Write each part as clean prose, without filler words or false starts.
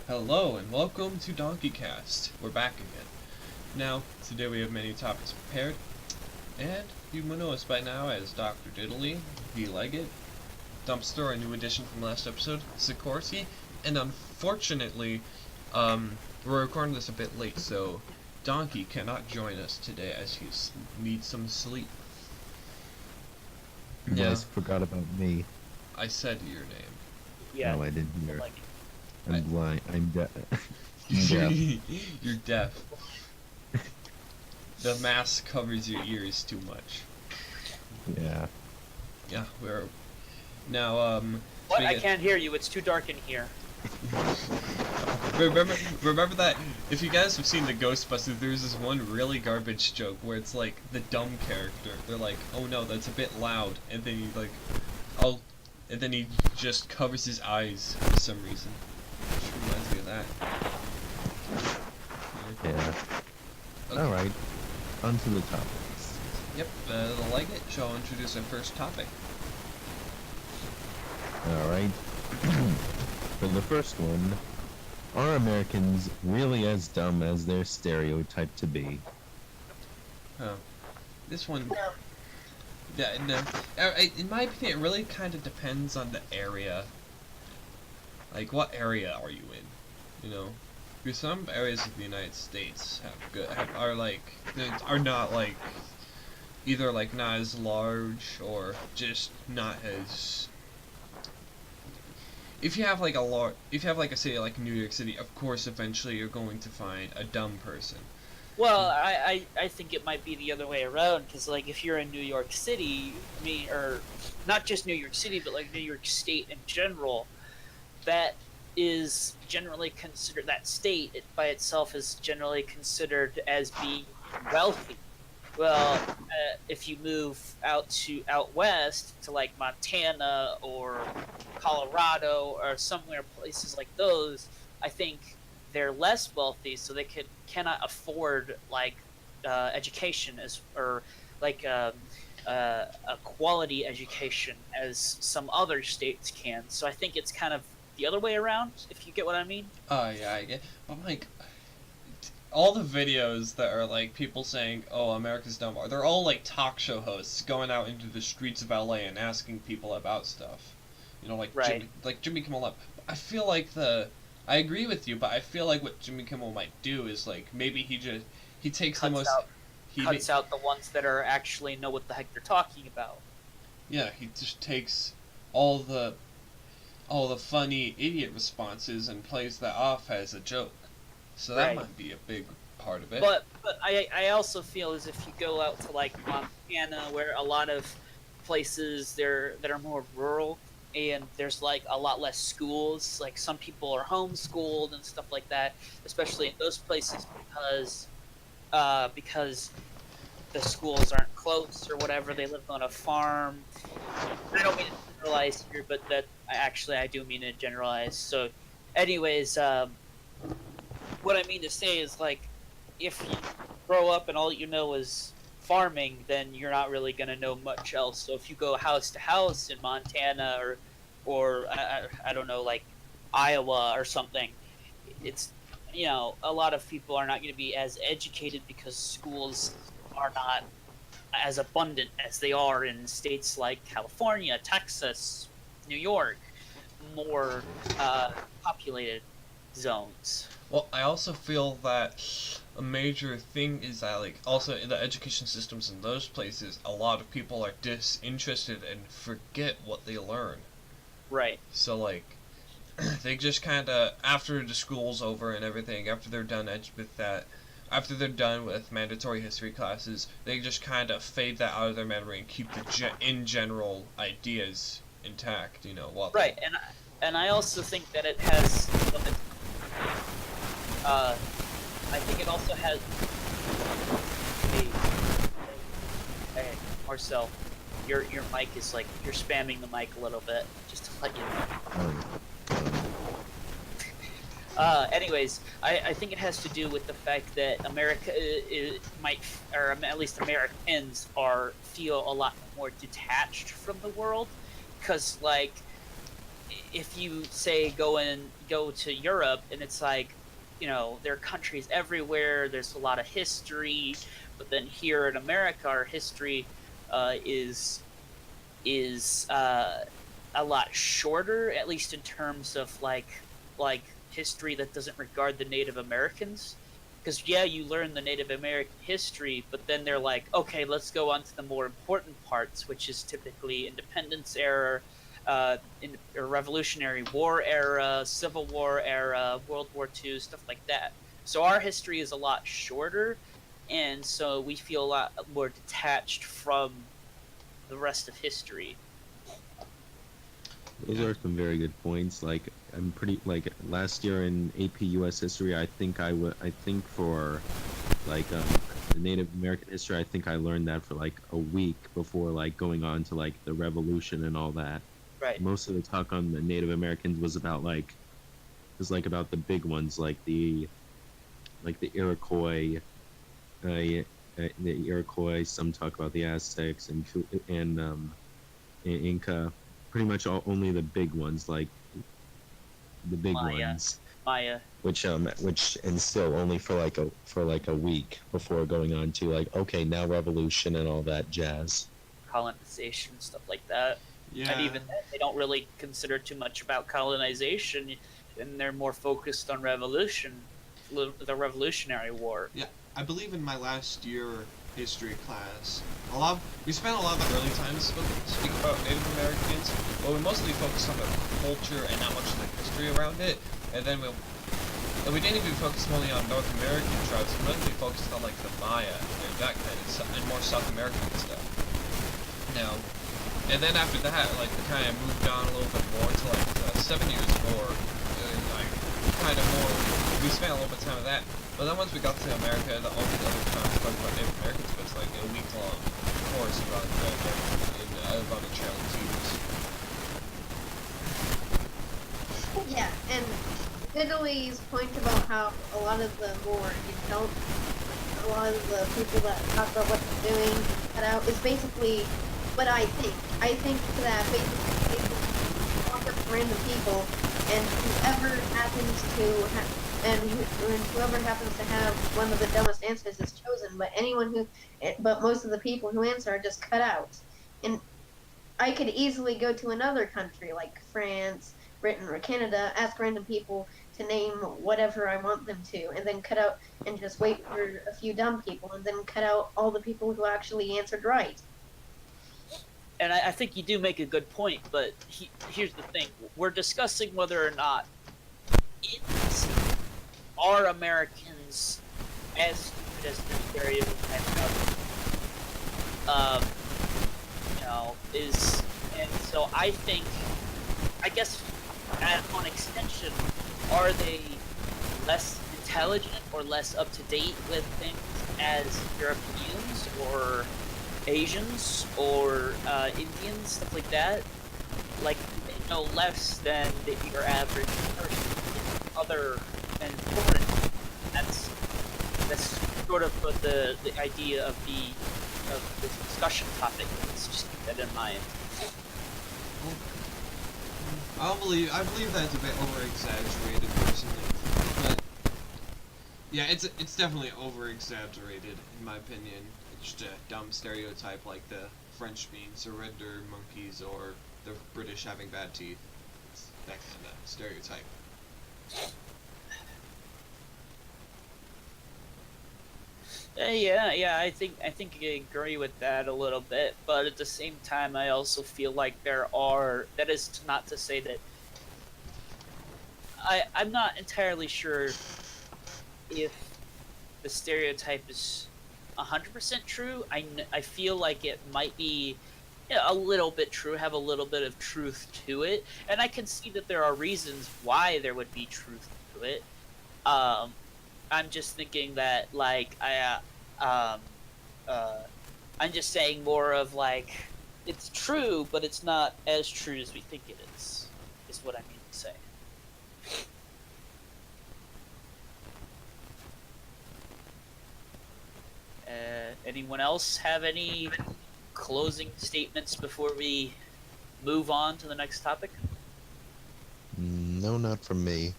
Hello and welcome to Donkeycast. We're back again. Now, today we have many topics prepared, and you will know us by now as Dr. Diddley, V. Leggett, Dumpster, a new addition from last episode, Sikorsky, and unfortunately, we're recording this a bit late, so Donkey cannot join us today as he needs some sleep. You guys forgot about me. I said your name. Yeah. No, I didn't hear. Like, I'm blind. I'm deaf. You're deaf. The mask covers your ears too much. Yeah. Yeah, we're now what? I can't hear you. It's too dark in here. remember that if you guys have seen the Ghostbusters, there's this one really garbage joke where it's like the dumb character. They're like, "Oh no, that's a bit loud," and then and then he just covers his eyes for some reason. Which reminds me of that. Yeah. Okay. All right. On to the topics. Yep, the Leggett shall introduce our first topic. All right. For the first one, are Americans really as dumb as they're stereotyped to be? Oh, this one. Yeah, no. In my opinion, it really kind of depends on the area. Like, what area are you in? You know, because some areas of the United States are not like either like not as large or just not as. If you have like a city like New York City, of course, eventually you're going to find a dumb person. Well, I think it might be the other way around, because like if you're in New York City, or not just New York City, but like New York State in general, that is generally considered, that state by itself is generally considered as being wealthy. Well, if you move out west to like Montana or Colorado or somewhere, places like those, I think they're less wealthy, so they cannot afford like education or like a quality education as some other states can. So I think it's kind of the other way around, if you get what I mean. Oh yeah, I get. But like, all the videos that are like people saying, "Oh, America's dumb," they're all like talk show hosts going out into the streets of LA and asking people about stuff. You know, like right. Jimmy Kimmel up. I feel like I agree with you, but I feel like what Jimmy Kimmel might do is like maybe he takes the most. Cuts out the ones that are actually know what the heck they're talking about. Yeah, he just takes all the funny idiot responses and plays that off as a joke. So that might be a big part of it. But I also feel as if you go out to like Montana, where a lot of places that are more rural, and there's like a lot less schools. Like some people are homeschooled and stuff like that, especially in those places because the schools aren't close or whatever. They live on a farm. I don't mean to generalize here, but I do mean to generalize. So, anyways, what I mean to say is like, if you grow up and all you know is farming, then you're not really gonna know much else. So if you go house to house in Montana or I don't know, like Iowa or something, it's, you know, a lot of people are not going to be as educated because schools are not as abundant as they are in states like California, Texas, New York, more populated zones. Well, I also feel that a major thing is that, like, also in the education systems in those places, a lot of people are disinterested and forget what they learn. Right. So, like, they just kind of, after the school's over and everything, after they're done with mandatory history classes, they just kind of fade that out of their memory and keep the in general ideas intact, you know. Right, and I also think that it has. I think it also has. Hey, Marcel, your mic is like, you're spamming the mic a little bit, just to let you know. Anyways, I think it has to do with the fact that America or at least Americans feel a lot more detached from the world, because like if you say go to Europe, and it's like, there are countries everywhere. There's a lot of history, but then here in America, our history is a lot shorter, at least in terms of like history that doesn't regard the Native Americans. Because yeah, you learn the Native American history, but then they're like, okay, let's go on to the more important parts, which is typically Independence era, or Revolutionary War era, Civil War era, World War II, stuff like that. So our history is a lot shorter, and so we feel a lot more detached from the rest of history. Those are some very good points. Like, I'm pretty like last year in AP US history, I think for like the Native American history, I think I learned that for like a week before like going on to like the Revolution and all that. Right. Most of the talk on the Native Americans was about about the big ones like the Iroquois, the Iroquois. Some talk about the Aztecs and Inca. Pretty much only the big ones, like the big Maya. ones, Maya. which and still only for like a week before going on to like, okay, now revolution and all that jazz. Colonization, stuff like that. Yeah. And even then, they don't really consider too much about colonization, and they're more focused on the Revolutionary War. Yeah, I believe in my last year history class, we spent a lot of the early times speaking about Native Americans, but we mostly focused on the culture and not much of the history around it. And then we didn't even focus only on North American tribes. We mostly focused on like the Maya and that kind of stuff, and more South American stuff. Now, and then after that, like we kind of moved on a little bit more to like 7 years more, like kind of more. We spent a little bit of time with that. But then once we got to America, all the other times talking about Native Americans was like a week-long course about the Challenges. Yeah, and Italy's point about how a lot of the a lot of the people that talk about what they're doing cut out is basically what I think. I think that basically they just walk up to random people, and whoever happens to whoever happens to have one of the dumbest answers is chosen. But most of the people who answer are just cut out. And I could easily go to another country like France, Britain, or Canada, ask random people to name whatever I want them to, and then cut out and just wait for a few dumb people, and then cut out all the people who actually answered right. And I think you do make a good point, but here's the thing. We're discussing whether or not are Americans as stupid as the stereotype of, and so I think, I guess, on extension, are they less intelligent or less up to date with things as Europeans or Asians or Indians, stuff like that? Like, they know less than your average person. Other and foreign. That's sort of the idea of this discussion topic. Let's just keep that in mind. I believe that's a bit over-exaggerated personally, but yeah, it's definitely over-exaggerated in my opinion. It's just a dumb stereotype like the French being surrender monkeys or the British having bad teeth. It's that kind of stereotype. Yeah, I think I agree with that a little bit, but at the same time, I also feel like that is not to say that I'm not entirely sure if the stereotype is 100% true. I feel like it might be a little bit true, have a little bit of truth to it, and I can see that there are reasons why there would be truth to it. I'm just thinking that, like, I'm just saying more of, like, it's true, but it's not as true as we think it is what I mean to say. Anyone else have any closing statements before we move on to the next topic? No, not from me.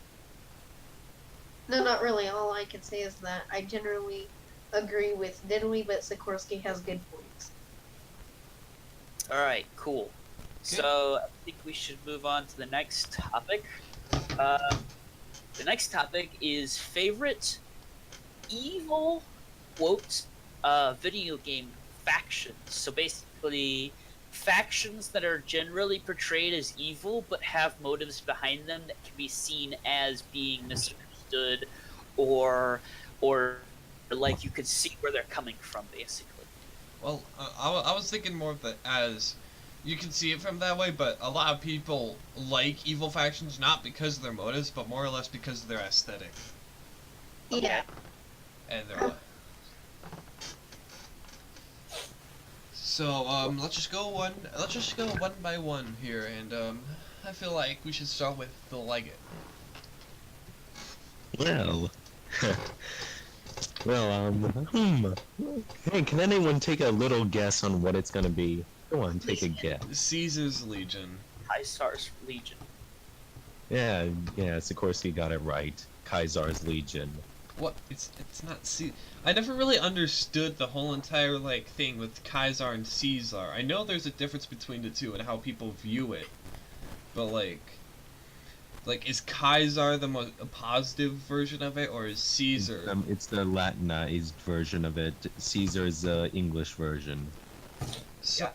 No, not really. All I can say is that I generally agree with Diddley, but Sikorsky has good points. All right, cool. So I think we should move on to the next topic. The next topic is favorite evil quote video game factions. So basically, factions that are generally portrayed as evil but have motives behind them that can be seen as being misunderstood, or like you could see where they're coming from, basically. Well, I was thinking more of it as you can see it from that way, but a lot of people like evil factions not because of their motives, but more or less because of their aesthetic Yeah. and their. So let's just go one by one here, and I feel like we should start with the Leggett. Well, Hey, can anyone take a little guess on what it's gonna be? Go on, take a guess. Caesar's Legion. Kaisar's Legion. Yeah, Sikorsky got it right. Kaisar's Legion. What? It's not I never really understood the whole entire thing with Kaiser and Caesar. I know there's a difference between the two and how people view it, but is Kaiser the most positive version of it, or is Caesar? It's the Latinized version of it. Caesar's the English version. So,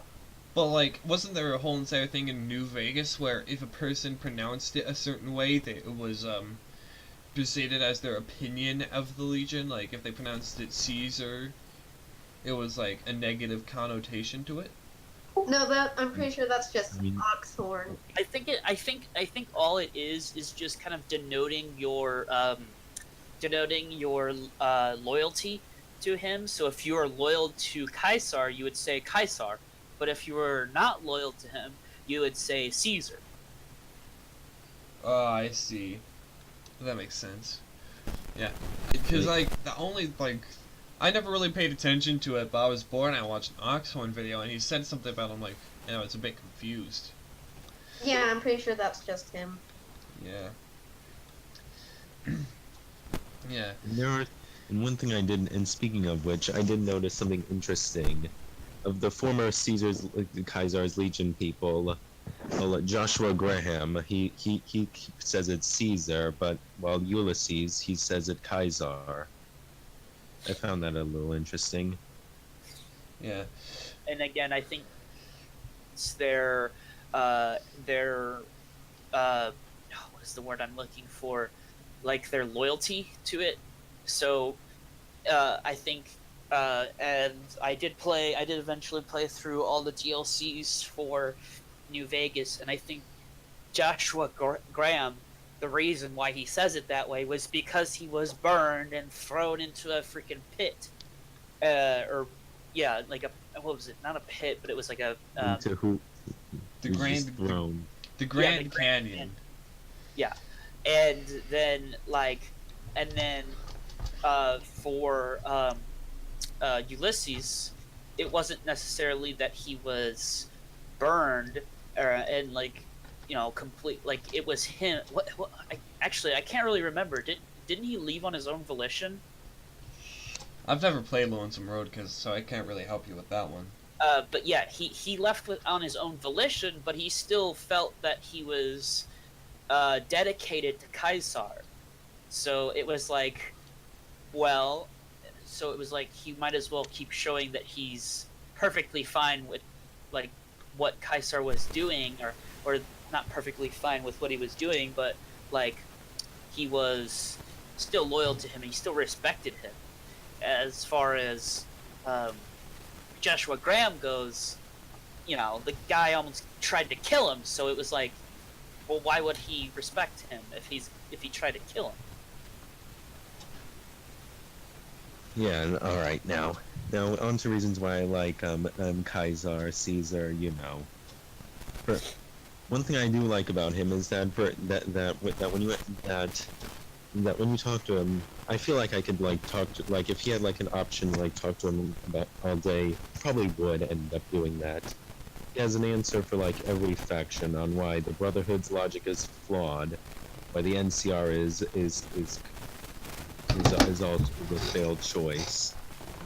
but wasn't there a whole entire thing in New Vegas where if a person pronounced it a certain way, it was stated as their opinion of the Legion? Like if they pronounced it Caesar, it was a negative connotation to it. No, I'm pretty sure that's just Oxhorn. I think all it is just kind of denoting your loyalty to him. So if you are loyal to Caesar, you would say Caesar, but if you were not loyal to him, you would say Caesar. Oh, I see. That makes sense. Yeah, because the only I never really paid attention to it, but I was bored and I watched an Oxhorn video and he said something about him I was a bit confused. Yeah, I'm pretty sure that's just him. Yeah. Yeah. And one thing I did, and speaking of which, I did notice something interesting. Of the former Kaisar's Legion people, Joshua Graham, he says it's Caesar, but while Ulysses, he says it Kaisar. I found that a little interesting. Yeah. And again, I think it's their what is the word I'm looking for? Their loyalty to it. So I think and I did eventually play through all the DLCs for New Vegas, and I think Joshua Graham, the reason why he says it that way was because he was burned and thrown into a freaking pit, what was it? Not a pit, but it was To who? The Grand Canyon. Yeah, and then for Ulysses, it wasn't necessarily that he was burned and complete, it was him. I can't really remember. Didn't he leave on his own volition? I've never played Lonesome Road so I can't really help you with that one. But yeah, he left on his own volition, but he still felt that he was dedicated to Caesar. So it was he might as well keep showing that he's perfectly fine with what Caesar was doing, or not perfectly fine with what he was doing, but he was still loyal to him and he still respected him. As far as Joshua Graham goes, the guy almost tried to kill him, so it was well, why would he respect him if he tried to kill him? Yeah, all right. Now on to reasons why I like Kaisar, Caesar. One thing I do like about him is that when you talk to him, I feel like I could talk to, if he had an option talk to him about all day, probably would end up doing that. He has an answer for every faction on why the Brotherhood's logic is flawed, the NCR is also the failed choice,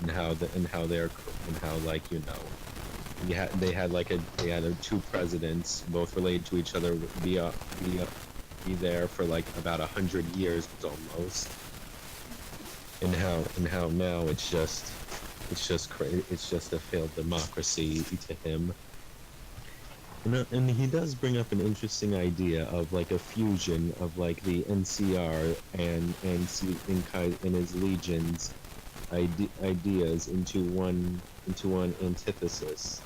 and how like they had two presidents, both related to each other, be there for like about 100 years almost, and how now it's just a failed democracy to him. And he does bring up an interesting idea of like a fusion of like the NCR and his legions ideas into one antithesis,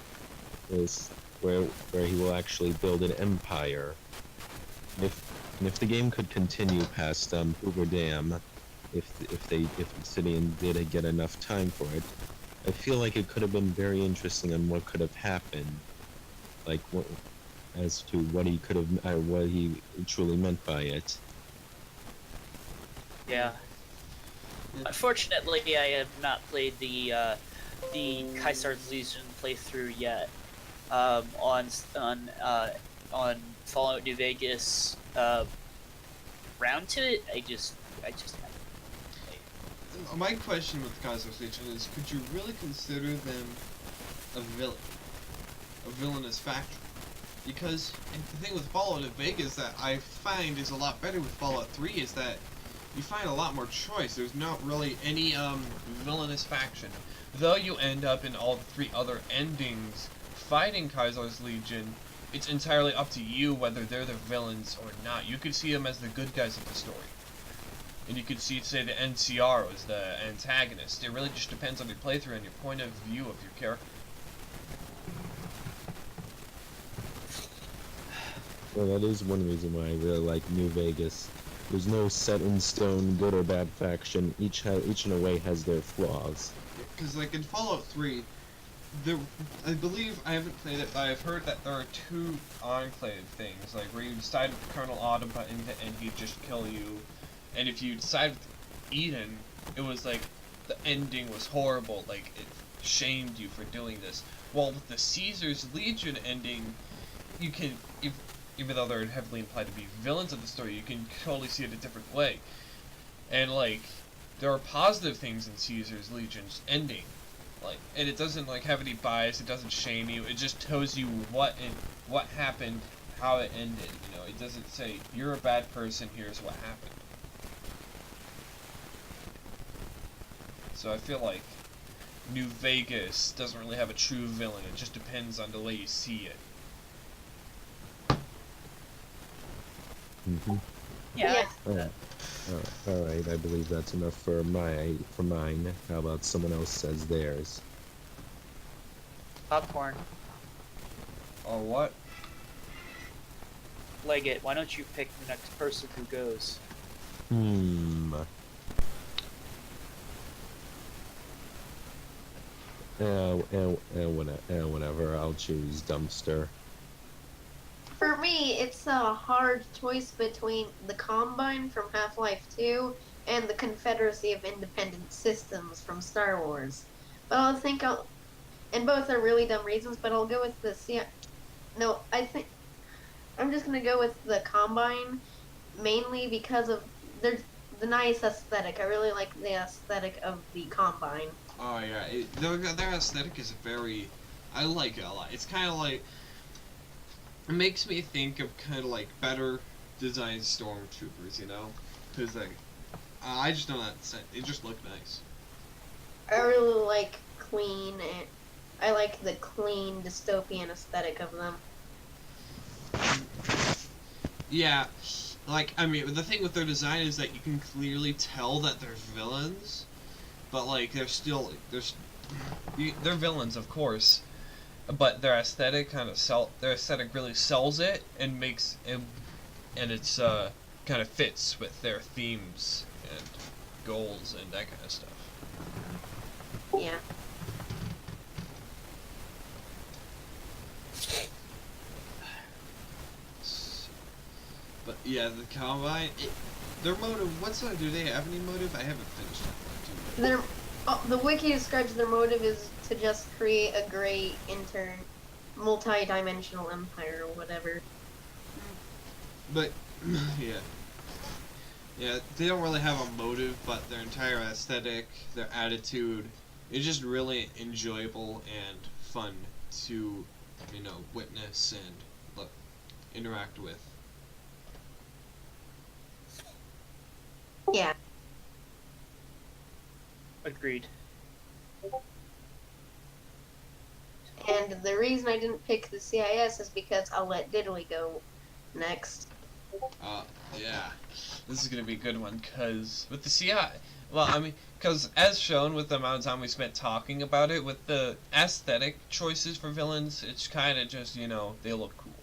is where he will actually build an empire. If the game could continue past Hoover Dam, if the city did get enough time for it, I feel like it could have been very interesting on what could have happened, like as to what he truly meant by it. Yeah. Unfortunately, I have not played the Kaisar's Legion playthrough yet. On Fallout New Vegas, round to it, I just haven't played. My question with Kaiser's Legion is, could you really consider them a villainous faction? Because the thing with Fallout New Vegas that I find is a lot better with Fallout 3 is that you find a lot more choice. There's not really any villainous faction. Though you end up in all the 3 other endings fighting Kaiser's Legion, it's entirely up to you whether they're the villains or not. You could see them as the good guys of the story. And you could say the NCR was the antagonist. It really just depends on your playthrough and your point of view of your character. Well, that is one reason why I really like New Vegas. There's no set in stone good or bad faction. Each in a way has their flaws. Because like in Fallout 3, I believe, I haven't played it, but I've heard that there are 2 enclave things, like where you decide with Colonel Autobot and he'd just kill you, and if you decide with Eden, it was like the ending was horrible, like it shamed you for doing this. While with the Caesar's Legion ending, you can, even though they're heavily implied to be villains of the story, you can totally see it a different way. And like, there are positive things in Caesar's Legion's ending. Like, and it doesn't like have any bias, it doesn't shame you, it just tells you what happened, how it ended, you know. It doesn't say, you're a bad person, here's what happened. So I feel like New Vegas doesn't really have a true villain, it just depends on the way you see it. Mm-hmm. Yeah. Alright, I believe that's enough for mine. How about someone else says theirs? Popcorn. Or what? Leggett, why don't you pick the next person who goes? Whatever, I'll choose Dumpster. For me, it's a hard choice between the Combine from Half-Life 2 and the Confederacy of Independent Systems from Star Wars. But and both are really dumb reasons, but I'll go with I'm just gonna go with the Combine, mainly because of the nice aesthetic. I really like the aesthetic of the Combine. Oh yeah, their aesthetic is I like it a lot. It's kind of like, it makes me think of kind of like better designed stormtroopers, you know? Because like, I just don't know that it just looked nice. I really like I like the clean dystopian aesthetic of them. Yeah, like, I mean, the thing with their design is that you can clearly tell that they're villains, but like, they're still, they're villains, of course. But their aesthetic really sells it and makes it, and it's kind of fits with their themes and goals and that kind of stuff. Yeah. But yeah, the Combine, their motive, do they have any motive? I haven't finished that one too. The wiki describes their motive is to just create a great multi-dimensional empire or whatever. But, yeah. Yeah, they don't really have a motive, but their entire aesthetic, their attitude, is just really enjoyable and fun to, witness and look, interact with. Yeah. Agreed. And the reason I didn't pick the CIS is because I'll let Diddley go next. Yeah. This is gonna be a good one, cause with the CI, well, cause as shown with the amount of time we spent talking about it, with the aesthetic choices for villains, it's kind of just, they look cool.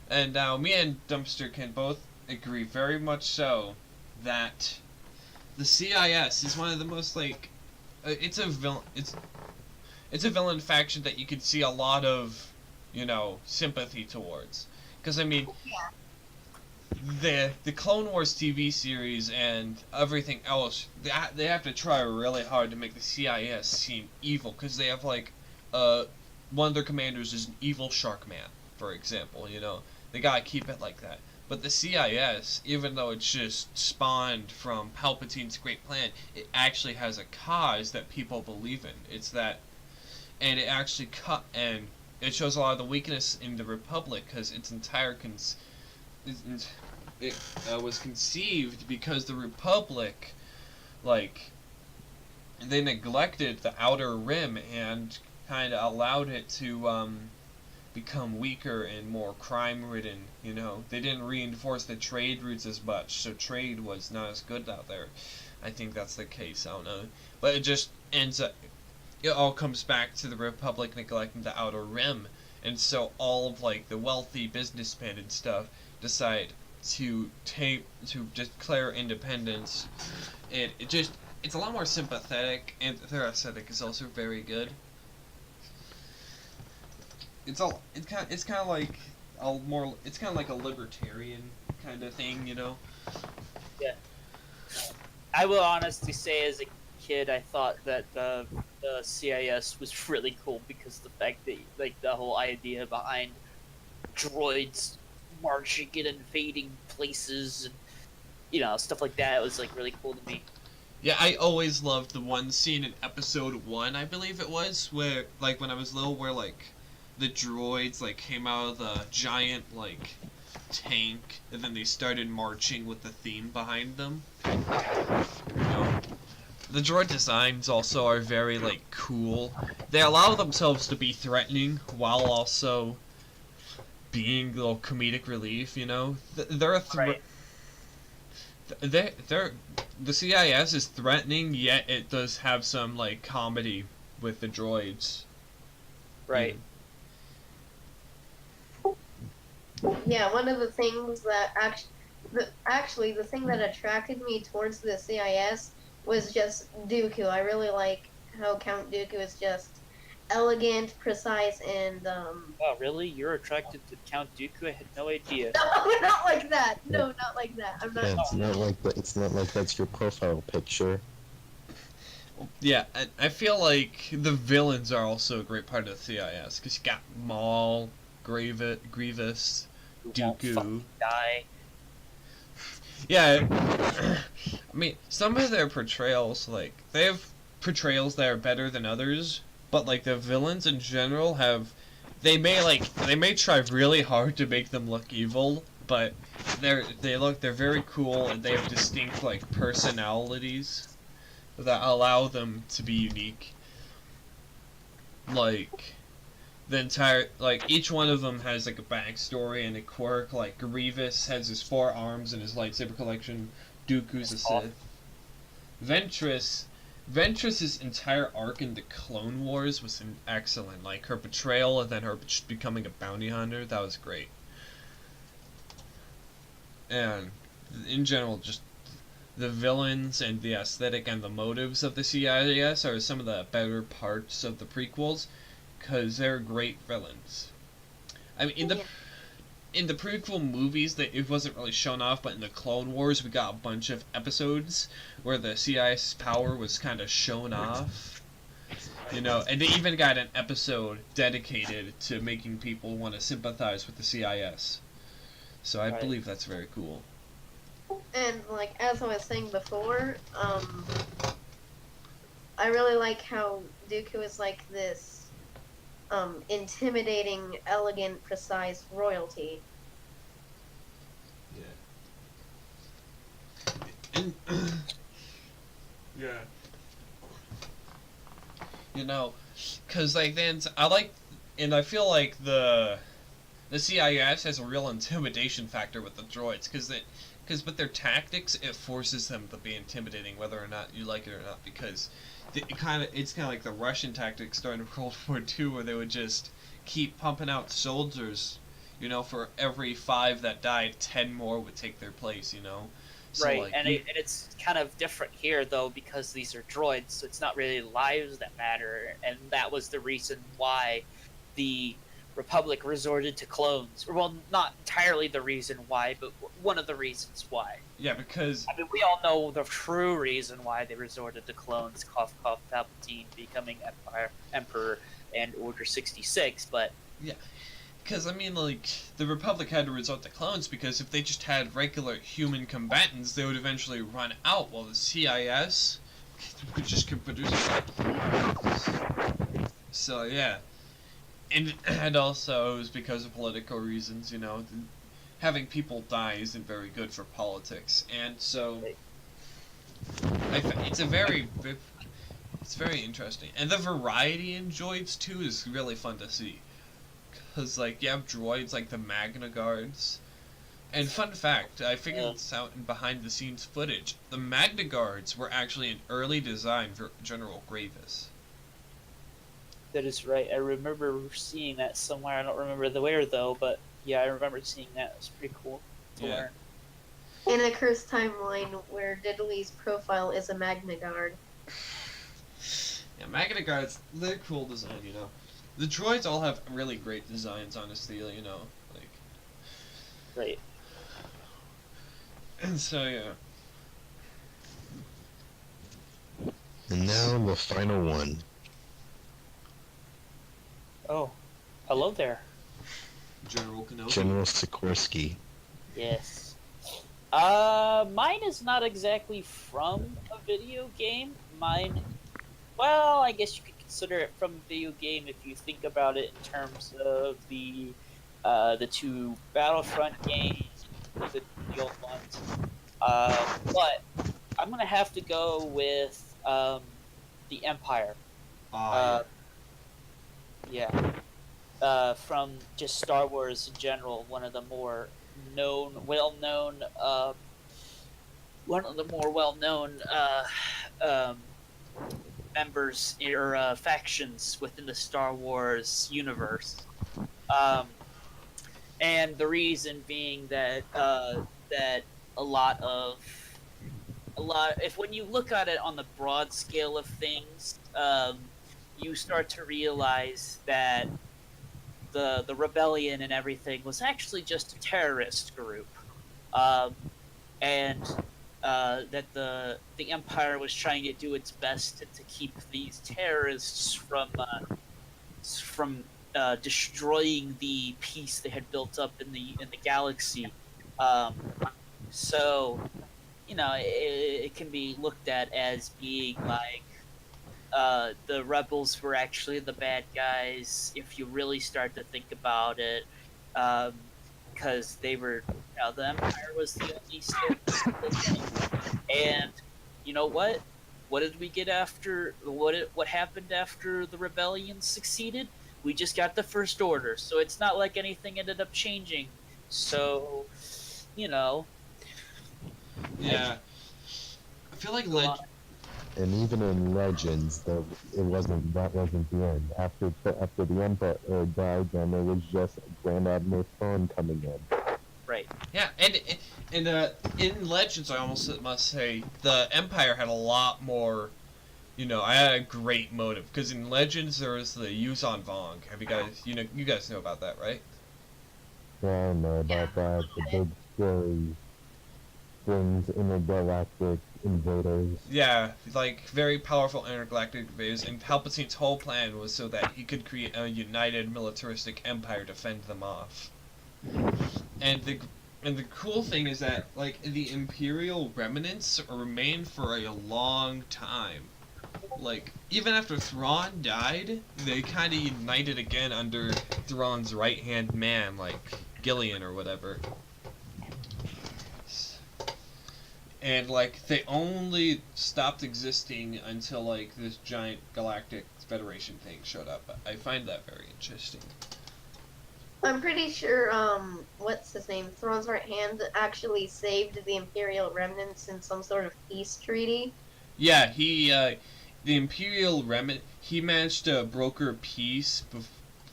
And now me and Dumpster can both agree very much so that the CIS is one of the most, like, it's a villain faction that you could see a lot of, sympathy towards. Because, the Clone Wars TV series and everything else, they have to try really hard to make the CIS seem evil, because they have, like, one of their commanders is an evil shark man, for example, They gotta keep it like that. But the CIS, even though it's just spawned from Palpatine's great plan, it actually has a cause that people believe in. It's that, and it actually and it shows a lot of the weakness in the Republic, because its entire it was conceived because the Republic, like, they neglected the Outer Rim and kind of allowed it to become weaker and more crime-ridden. They didn't reinforce the trade routes as much, so trade was not as good out there. I think that's the case. I don't know, but it just ends up. It all comes back to the Republic neglecting the Outer Rim, and so all of, like, the wealthy businessmen and stuff decide to declare independence. It's a lot more sympathetic, and their aesthetic is also very good. It's kind of like like a libertarian kind of thing, Yeah. I will honestly say, as a kid, I thought that the CIS was really cool because the fact that, like, the whole idea behind droids marching and invading places and stuff like that was, like, really cool to me. Yeah, I always loved the one scene in episode 1, I believe it was, where, like, when I was little, where, like, the droids, like, came out of the giant, like, tank, and then they started marching with the theme behind them. The droid designs also are very, like, cool. They allow themselves to be threatening while also being a little comedic relief, They're a Right. the CIS is threatening, yet it does have some, like, comedy with the droids. Right. Yeah, one of the things that actually the thing that attracted me towards the CIS was just Dooku. I really like how Count Dooku is just elegant, precise, and Wow, really? You're attracted to Count Dooku? I had no idea. No, not like that. No, not like that. I'm not. Yeah, it's not like that. It's not like that's your profile picture. Yeah, I feel like the villains are also a great part of the CIS, because you got Maul, Grievous, You won't Dooku. fucking die. Yeah, some of their portrayals, like, they have portrayals that are better than others, but, like, the villains in general they may try really hard to make them look evil, but they're very cool, and they have distinct, like, personalities that allow them to be unique. Like, each one of them has, like, a backstory and a quirk. Like, Grievous has his 4 arms and his lightsaber collection. Dooku's a Sith. Ventress's entire arc in the Clone Wars was excellent. Like, her betrayal and then her becoming a bounty hunter, that was great. And, in general, just the villains and the aesthetic and the motives of the CIS are some of the better parts of the prequels, because they're great villains. In the prequel movies, it wasn't really shown off, but in the Clone Wars, we got a bunch of episodes where the CIS power was kind of shown off. And they even got an episode dedicated to making people want to sympathize with the CIS. So I believe that's very cool. And like as I was saying before, I really like how Dooku is like this intimidating, elegant, precise royalty. Yeah. And yeah. You know, cause like then I like, and I feel like the CIS has a real intimidation factor with the droids, because with their tactics, it forces them to be intimidating, whether or not you like it or not. Because it's kind of like the Russian tactics during World War II, where they would just keep pumping out soldiers. You know, for every 5 that died, 10 more would take their place. You know, so Right, like and it's kind of different here though because these are droids, so it's not really lives that matter, and that was the reason why the Republic resorted to clones. Well, not entirely the reason why, but one of the reasons why. yeah, because I mean, we all know the true reason why they resorted to clones: Cough, Cough, Palpatine becoming Emperor, and Order 66. But yeah. Because, I mean, like, the Republic had to resort to clones because if they just had regular human combatants, they would eventually run out, while the CIS just could produce it. So, yeah. And also, it was because of political reasons, you know. Having people die isn't very good for politics. And so, it's it's very interesting. And the variety in droids, too, is really fun to see. Because, like, you have droids like the Magna Guards. And fun fact, I figured this out in behind-the-scenes footage. The Magna Guards were actually an early design for General Grievous. that is right. I remember seeing that somewhere. I don't remember the where though, but yeah, I remember seeing that. It was pretty cool to learn. In a cursed timeline where Diddley's profile is a Magna Guard. Yeah, Magna Guards, they're cool design, you know. The droids all have really great designs, honestly, you know, like. Right. And so, yeah. And now the final one. Oh, hello there. General Kenobi. General Sikorsky. Yes. Mine is not exactly from a video game. Mine, well, I guess you could consider it from a video game if you think about it in terms of the 2 Battlefront games, the old ones. But I'm gonna have to go with the Empire. Yeah. From just Star Wars in general, one of the more well-known members or factions within the Star Wars universe. And the reason being that if when you look at it on the broad scale of things, you start to realize that the rebellion and everything was actually just a terrorist group, and that the Empire was trying to do its best to keep these terrorists from destroying the peace they had built up in the galaxy. So, you know, it can be looked at as being like the rebels were actually the bad guys if you really start to think about it, because they were, you know, the Empire was the only thing. And you know what did we get after what happened after the rebellion succeeded? We just got the First Order, so it's not like anything ended up changing. So, you know, yeah, I feel like And even in Legends, that wasn't the end. After the Empire died, then there was just Grand Admiral Thrawn coming in. right. Yeah, and in Legends, I almost must say the Empire had a lot more. You know, I had a great motive because in Legends there was the Yuuzhan Vong. Have you guys, you guys know about that, right? Yeah, I know about that. The big scary brings intergalactic invaders. Yeah, like very powerful intergalactic invaders, and Palpatine's whole plan was so that he could create a united militaristic empire to fend them off. And And the cool thing is that, like, the Imperial remnants remained for a long time. Like, even after Thrawn died, they kind of united again under Thrawn's right-hand man, like Gillian or whatever. And, like, they only stopped existing until, like, this giant galactic federation thing showed up. I find that very interesting. I'm pretty sure, what's his name? Thrawn's right hand actually saved the Imperial remnants in some sort of peace treaty. Yeah, the Imperial remnant, he managed to broker peace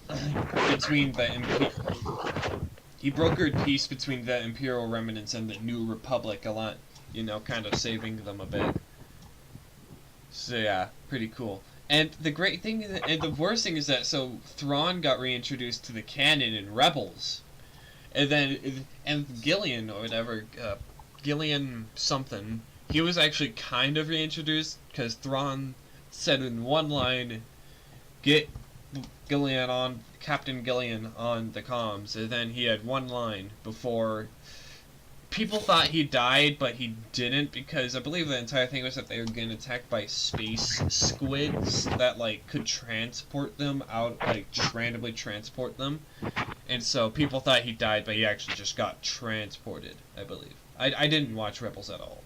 between he brokered peace between the Imperial remnants and the New Republic a lot, kind of saving them a bit. So yeah, pretty cool. And the great thing, and the worst thing is that, so Thrawn got reintroduced to the canon in Rebels, and Gillian or whatever, Gillian something, he was actually kind of reintroduced because Thrawn said in one line, "Get Captain Gillian on the comms," and then he had one line before. People thought he died, but he didn't, because I believe the entire thing was that they were getting attacked by space squids that, like, could transport them out, like, just randomly transport them. And so people thought he died, but he actually just got transported, I believe. I didn't watch Rebels at all.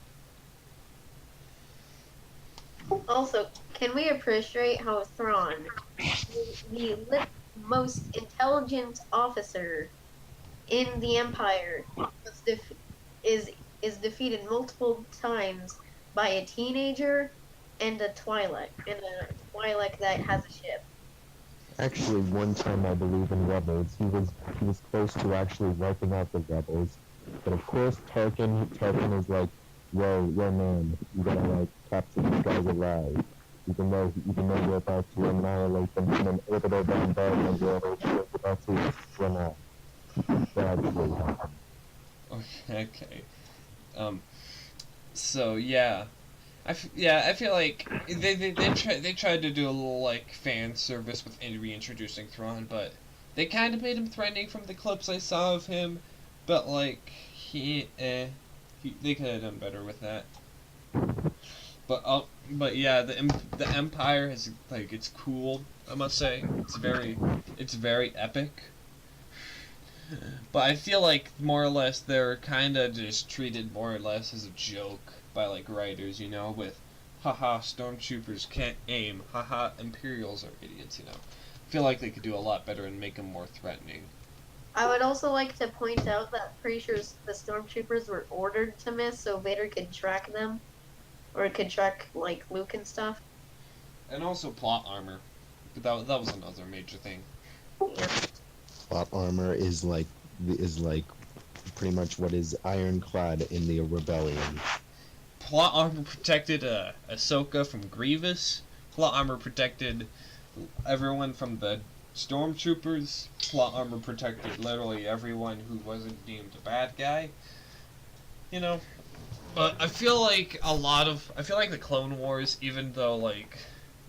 Also, can we appreciate how Thrawn, the most intelligent officer in the Empire, is defeated multiple times by a teenager and a Twi'lek, that has a ship. Actually, one time I believe in Rebels, he was close to actually wiping out the Rebels, but of course Tarkin is like, yo man, you gotta like capture these guys alive. Even though you're about to annihilate them in an orbital bombardment, you're about to run out. That actually happened. Okay. So yeah, I feel like they tried to do a little like fan service with reintroducing Thrawn, but they kind of made him threatening from the clips I saw of him. But like they could have done better with that. But yeah, the Empire has, like, it's cool. I must say, it's very epic. But I feel like more or less they're kind of just treated more or less as a joke by, like, writers, with haha, stormtroopers can't aim, haha, Imperials are idiots, I feel like they could do a lot better and make them more threatening. I would also like to point out that I'm pretty sure the stormtroopers were ordered to miss so Vader could track them. Or it could track, like, Luke and stuff. And also plot armor. But that was another major thing. Yeah. Plot armor is like pretty much what is ironclad in the rebellion. Plot armor protected Ahsoka from Grievous. Plot armor protected everyone from the stormtroopers. Plot armor protected literally everyone who wasn't deemed a bad guy. But I feel like the Clone Wars, even though, like,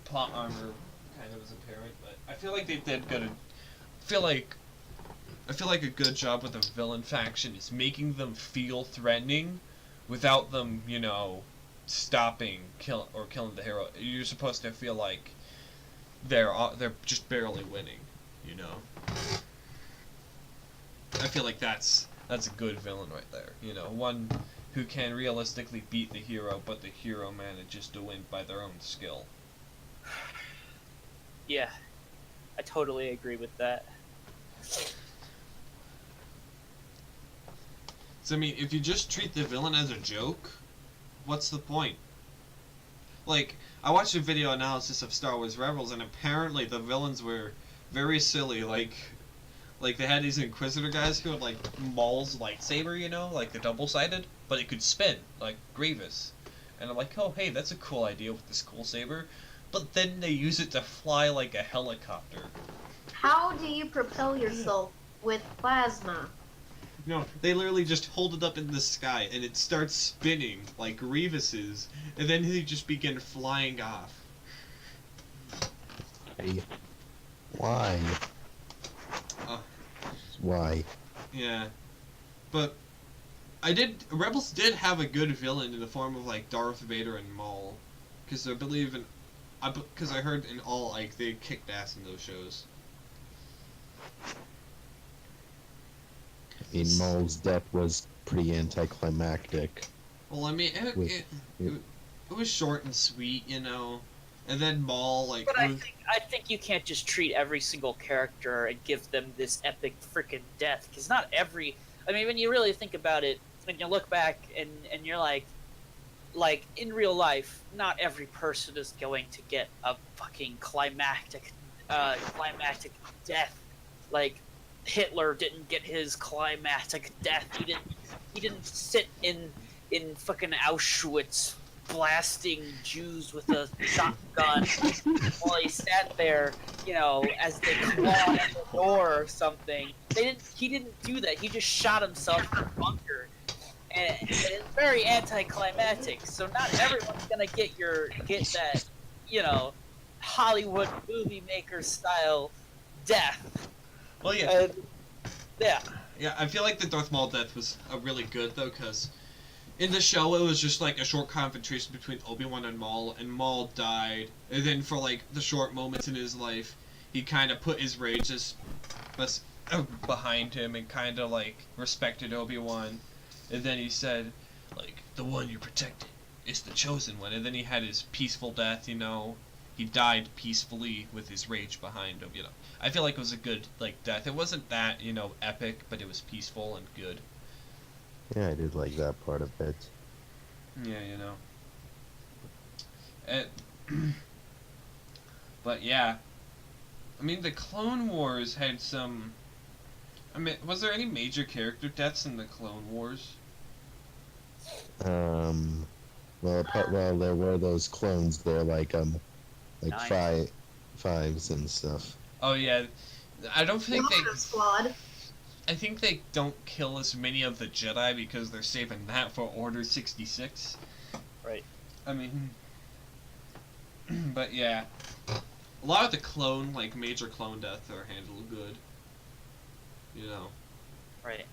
plot armor kind of is apparent, but I feel like they did good. I feel like a good job with the villain faction is making them feel threatening, without them, stopping, killing the hero. You're supposed to feel like they're just barely winning, I feel like that's a good villain right there, one who can realistically beat the hero, but the hero manages to win by their own skill. Yeah, I totally agree with that. So, I mean, if you just treat the villain as a joke, what's the point? Like, I watched a video analysis of Star Wars Rebels, and apparently the villains were very silly, like they had these Inquisitor guys who had, like, Maul's lightsaber, like the double-sided, but it could spin, like Grievous. And I'm like, oh, hey, that's a cool idea with this cool saber. But then they use it to fly like a helicopter. How do you propel yourself with plasma? They literally just hold it up in the sky, and it starts spinning like Grievous's, and then they just begin flying off. Why? Why? Yeah. But Rebels did have a good villain in the form of like Darth Vader and Maul, because I believe in, because I heard in all like they kicked ass in those shows. I mean, Maul's death was pretty anticlimactic. Well, I mean, it was short and sweet, you know, and then Maul like. But I think you can't just treat every single character and give them this epic freaking death, because not every. I mean, when you really think about it, when you look back and you're like in real life, not every person is going to get a fucking climactic death. Like Hitler didn't get his climactic death. He didn't sit in fucking Auschwitz blasting Jews with a shotgun while he sat there, you know, as they clawed at the door or something. He didn't do that. He just shot himself in the bunker. And it's very anticlimactic. So not everyone's gonna get that, you know, Hollywood movie maker style death. Well, yeah. Yeah. Yeah, I feel like the Darth Maul death was really good though, because in the show it was just like a short confrontation between Obi-Wan and Maul died, and then for like the short moments in his life, he kind of put his rage just behind him and kind of like respected Obi-Wan, and then he said, like, the one you protected is the chosen one, and then he had his peaceful death, you know. He died peacefully with his rage behind him, you know. I feel like it was a good, like, death. It wasn't that, you know, epic, but it was peaceful and good. Yeah, I did like that part of it. Yeah, you know. But yeah. I mean, the Clone Wars had some... I mean, was there any major character deaths in the Clone Wars? Well, there were those clones there, like fives and stuff. Oh yeah, I don't think Squad. I think they don't kill as many of the Jedi because they're saving that for Order 66. Right. I mean, but yeah, a lot of the major clone deaths are handled good. You know. Right.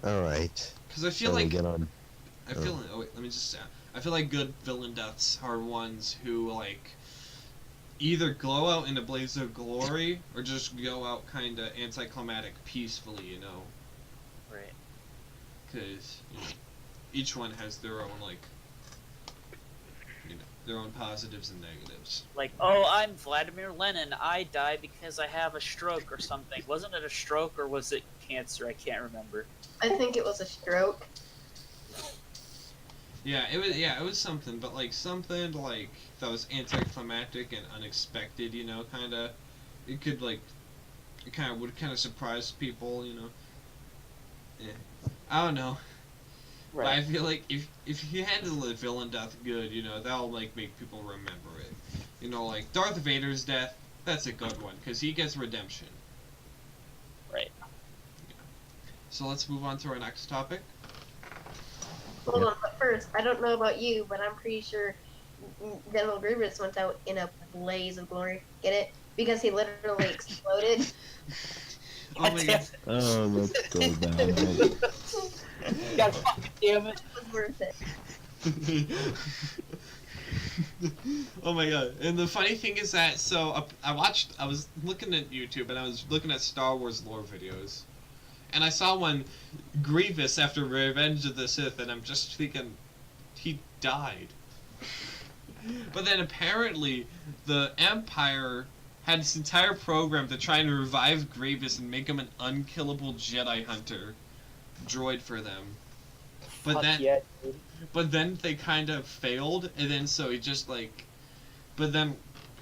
All right. Because I feel Shall we like get on? oh wait, let me just say. I feel like good villain deaths are ones who like either glow out in a blaze of glory or just go out kind of anticlimactic peacefully, you know. Right. Because each one has their own their own positives and negatives. Like, oh, I'm Vladimir Lenin. I die because I have a stroke or something. Wasn't it a stroke or was it cancer? I can't remember. I think it was a stroke. Yeah, it was something, but like something like that was anticlimactic and unexpected, you know, kinda it could like it would surprise people, you know. Yeah. I don't know. Right. But I feel like if you handle the villain death good, you know, that'll like make people remember it. You know, like Darth Vader's death, that's a good one because he gets redemption. Right. Yeah. So let's move on to our next topic. Hold on, but first, I don't know about you, but I'm pretty sure General Grievous went out in a blaze of glory. Get it? Because he literally exploded. Oh my god. Oh, that's so bad. God fucking damn it. It was worth it. Oh my god. And the funny thing is that, so I was looking at YouTube and I was looking at Star Wars lore videos. And I saw one, Grievous after Revenge of the Sith, and I'm just thinking, he died. But then apparently, the Empire had this entire program to try and revive Grievous and make him an unkillable Jedi Hunter droid for them. But then they kind of failed, and then so he just but then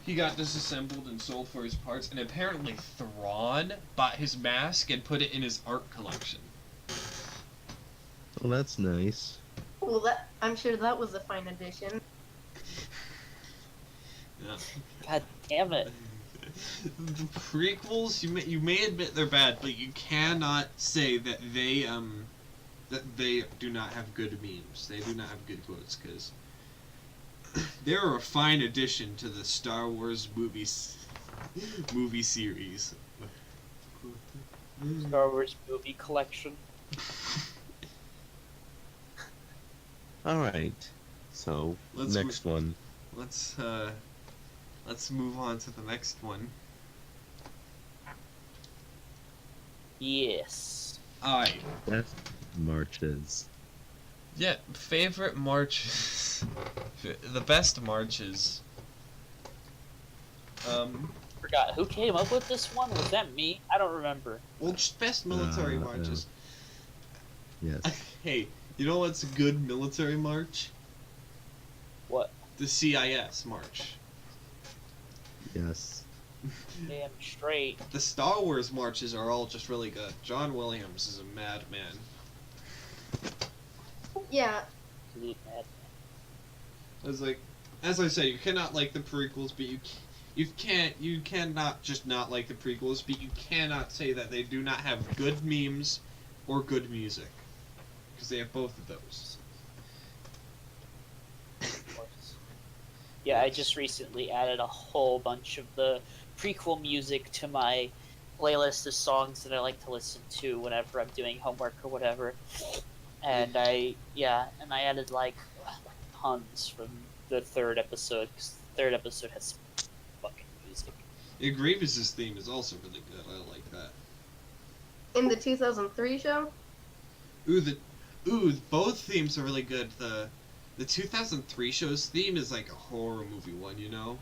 he got disassembled and sold for his parts, and apparently Thrawn bought his mask and put it in his art collection. Well, that's nice. Well, I'm sure that was a fine addition. Yeah. God damn it. The prequels, you may admit they're bad, but you cannot say that they do not have good memes. They do not have good quotes, because they're a fine addition to the Star Wars movies. movie series. Star Wars movie collection. All right. So Let's next one. Let's move on to the next one. Yes. Alright. Best marches. Yeah, favorite marches. The best marches. Forgot who came up with this one. Was that me? I don't remember. Well, just best military marches. Yes. Hey, you know what's a good military march? What? The CIS march. Yes. Damn straight. The Star Wars marches are all just really good. John Williams is a madman. Yeah, Absolute madman. It's like, as I said, you cannot like the prequels, but you cannot just not like the prequels, but you cannot say that they do not have good memes or good music, because they have both of those. Of course. Yeah, I just recently added a whole bunch of the prequel music to my playlist of songs that I like to listen to whenever I'm doing homework or whatever. And I added like tons from the third episode, because the third episode has some fucking music. Yeah, Grievous's theme is also really good. I like that. in the 2003 show. Both themes are really good. The 2003 show's theme is like a horror movie one, you know?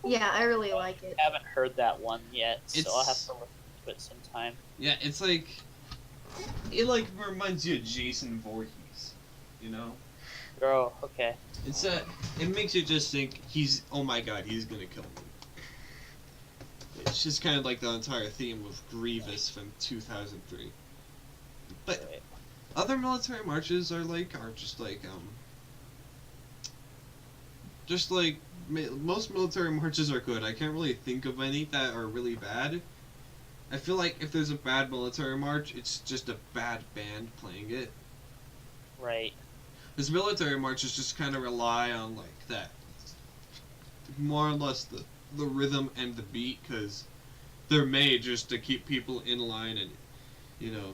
Yeah, I really like it. I haven't heard that one yet, so I'll have It's- to listen to it sometime. Yeah, it's like, it like reminds you of Jason Voorhees, you know? Oh, okay. It makes you just think oh my god, he's gonna kill me. It's just kind of like the entire theme of Grievous from 2003. But Right. other military marches are just like most military marches are good. I can't really think of any that are really bad. I feel like if there's a bad military march, it's just a bad band playing it. Right. Because military marches just kind of rely on like that, more or less the rhythm and the beat, because they're made just to keep people in line and, you know,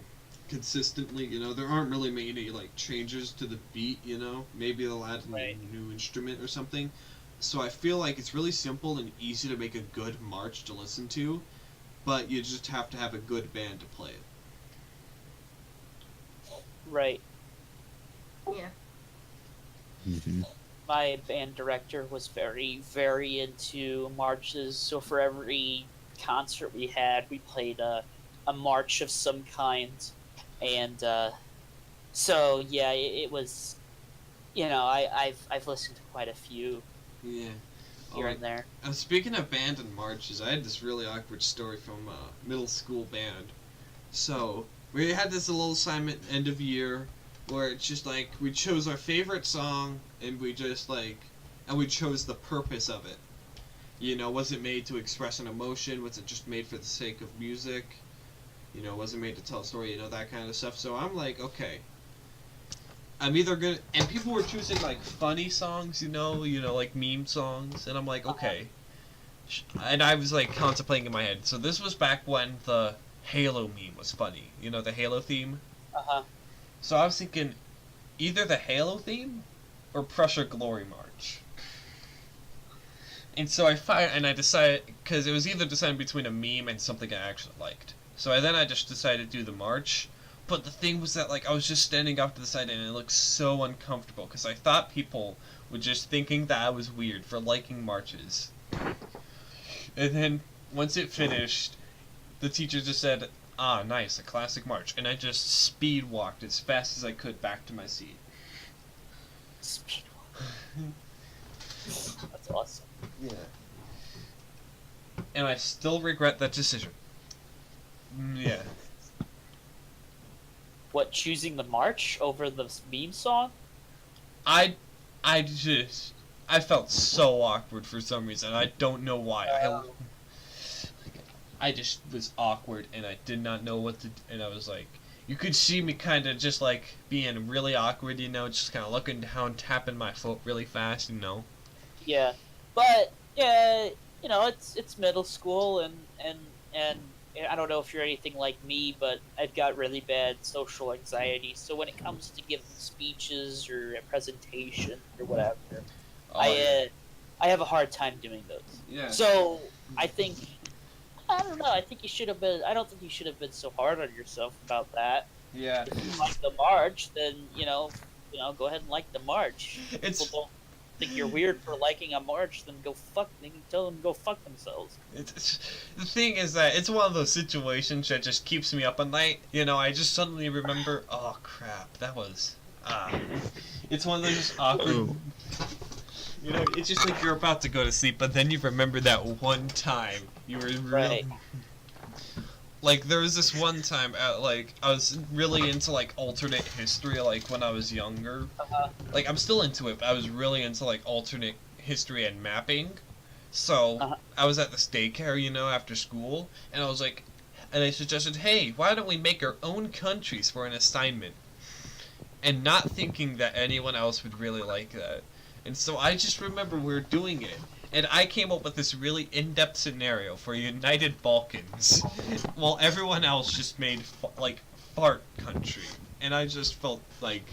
consistently. You know, there aren't really many like changes to the beat. You know, maybe they'll add Right. a new instrument or something. So I feel like it's really simple and easy to make a good march to listen to, but you just have to have a good band to play it. Right. Yeah. Mm-hmm. My band director was very, very into marches, so for every concert we had, we played a march of some kind. And so, yeah, it was, you know, I've listened to quite a few Yeah. here and there. Speaking of band and marches, I had this really awkward story from middle school band. So, we had this little assignment end of year where it's just like, we chose our favorite song and we just like, and we chose the purpose of it. You know, was it made to express an emotion? Was it just made for the sake of music? You know, was it made to tell a story? You know, that kind of stuff. So I'm like, okay. I'm either gonna, and people were choosing like funny songs, you know, like meme songs, and I'm like, okay. And I was like contemplating in my head. So this was back when the Halo meme was funny, you know, the Halo theme. Uh-huh. So I was thinking, either the Halo theme or Prussia Glory March. And so I decided, because it was either deciding between a meme and something I actually liked. So I just decided to do the march. But the thing was that, like, I was just standing off to the side and it looked so uncomfortable, because I thought people were just thinking that I was weird for liking marches. And then, once it finished, the teacher just said, "Ah, nice, a classic march." And I just speed walked as fast as I could back to my seat. Speedwalk. That's awesome. Yeah. And I still regret that decision. Yeah. What, choosing the march over the meme song? I felt so awkward for some reason. I don't know why. I just was awkward and I did not know what to do. And I was like, you could see me kind of just like being really awkward, you know, just kind of looking down, tapping my foot really fast, you know. Yeah. But, yeah, you know, it's middle school, and I don't know if you're anything like me, but I've got really bad social anxiety. So when it comes to giving speeches or a presentation or whatever, Oh yeah. I have a hard time doing those. Yeah. So I think I don't know. I think you should have been. I don't think you should have been so hard on yourself about that. Yeah. If you like the march, then go ahead and like the march. If It's people don't think you're weird for liking a march, then go fuck. Then tell them to go fuck themselves. it's the thing is that it's one of those situations that just keeps me up at night. You know, I just suddenly remember, oh crap, that was it's one of those just awkward. You know, it's just like you're about to go to sleep, but then you remember that one time you were Right. like there was this one time like I was really into like alternate history like when I was younger. Like I'm still into it, but I was really into like alternate history and mapping. So I was at this daycare, you know, after school, and I was like, and I suggested, hey, why don't we make our own countries for an assignment? And not thinking that anyone else would really like that. And so I just remember we were doing it, and I came up with this really in-depth scenario for United Balkans, while everyone else just made like fart country, and I just felt like,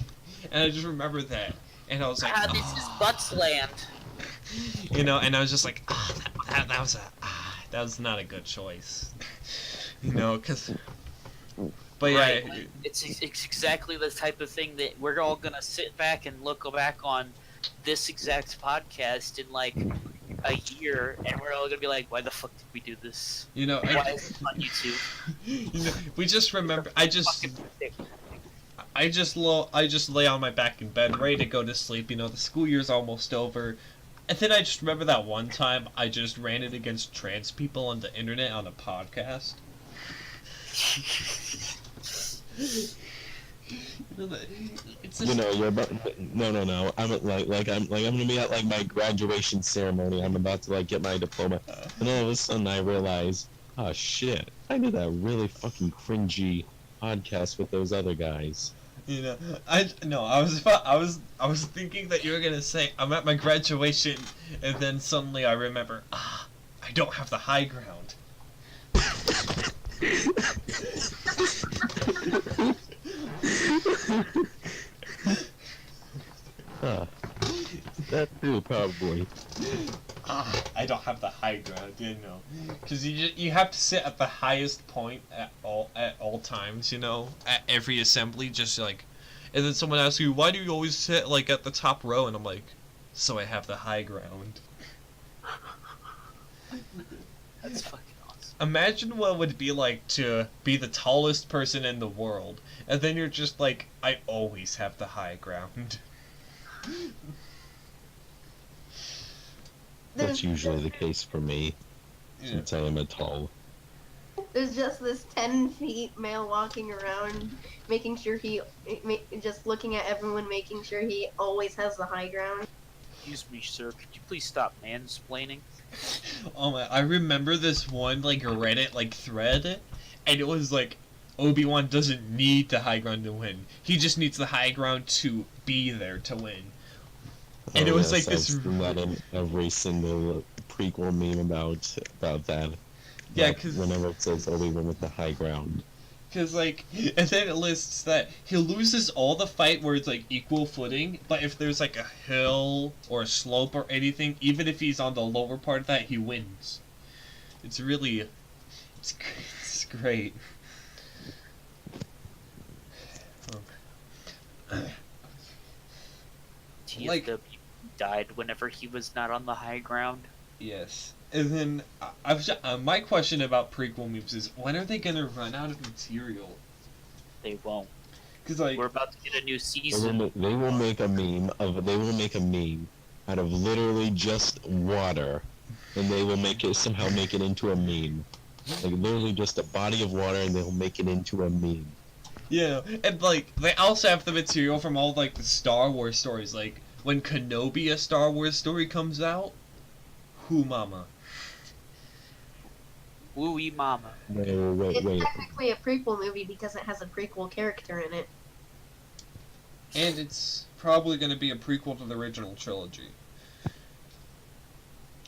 and I just remember that, and I was like, This is Butts Land. you know, and I was just like, that was not a good choice, you know, cause, but yeah, Right. It's exactly the type of thing that we're all gonna sit back and look back on this exact podcast in like a year, and we're all gonna be like, why the fuck did we do this? you know, Why is it on YouTube? you know, we just remember, I just lay on my back in bed, ready to go to sleep. You know, the school year's almost over. And then I just remember that one time I just ran it against trans people on the internet on a podcast. It's just, You're about no. I'm gonna be at like my graduation ceremony. I'm about to like get my diploma, and all of a sudden I realize, oh shit, I did that really fucking cringy podcast with those other guys. you know, I was thinking that you were gonna say I'm at my graduation, and then suddenly I remember, I don't have the high ground. That too, probably. I don't have the high ground, you know, because you have to sit at the highest point at all times, you know, at every assembly, just like, and then someone asks you, why do you always sit like at the top row, and I'm like, so I have the high ground. That's fucking awesome. Imagine what it would be like to be the tallest person in the world, and then you're just like, I always have the high ground. That's usually the case for me, Yeah. since I am a tall. There's just this 10 feet male walking around, making sure just looking at everyone, making sure he always has the high ground. Excuse me, sir. Could you please stop mansplaining? Oh my! I remember this one like Reddit like thread, and it was like Obi-Wan doesn't need the high ground to win. He just needs the high ground to be there to win. And it was like this. I've seen that in every single prequel meme about that. Yeah, Like, because whenever it says Obi-Wan with the high ground. like, and then it lists that he loses all the fight where it's like equal footing, but if there's like a hill or a slope or anything, even if he's on the lower part of that, he wins. It's really, it's great. Like- TSW died whenever he was not on the high ground. Yes. And then my question about prequel movies is, when are they gonna run out of material? They won't. Because like, We're about to get a new They season. will make a meme out of literally just water, and they will somehow make it into a meme. Like literally just a body of water, and they'll make it into a meme. yeah, and like they also have the material from all like the Star Wars stories. Like when Kenobi, a Star Wars story, comes out, who mama? Wooey mama. No, wait. It's technically a prequel movie because it has a prequel character in it. And it's probably gonna be a prequel to the original trilogy.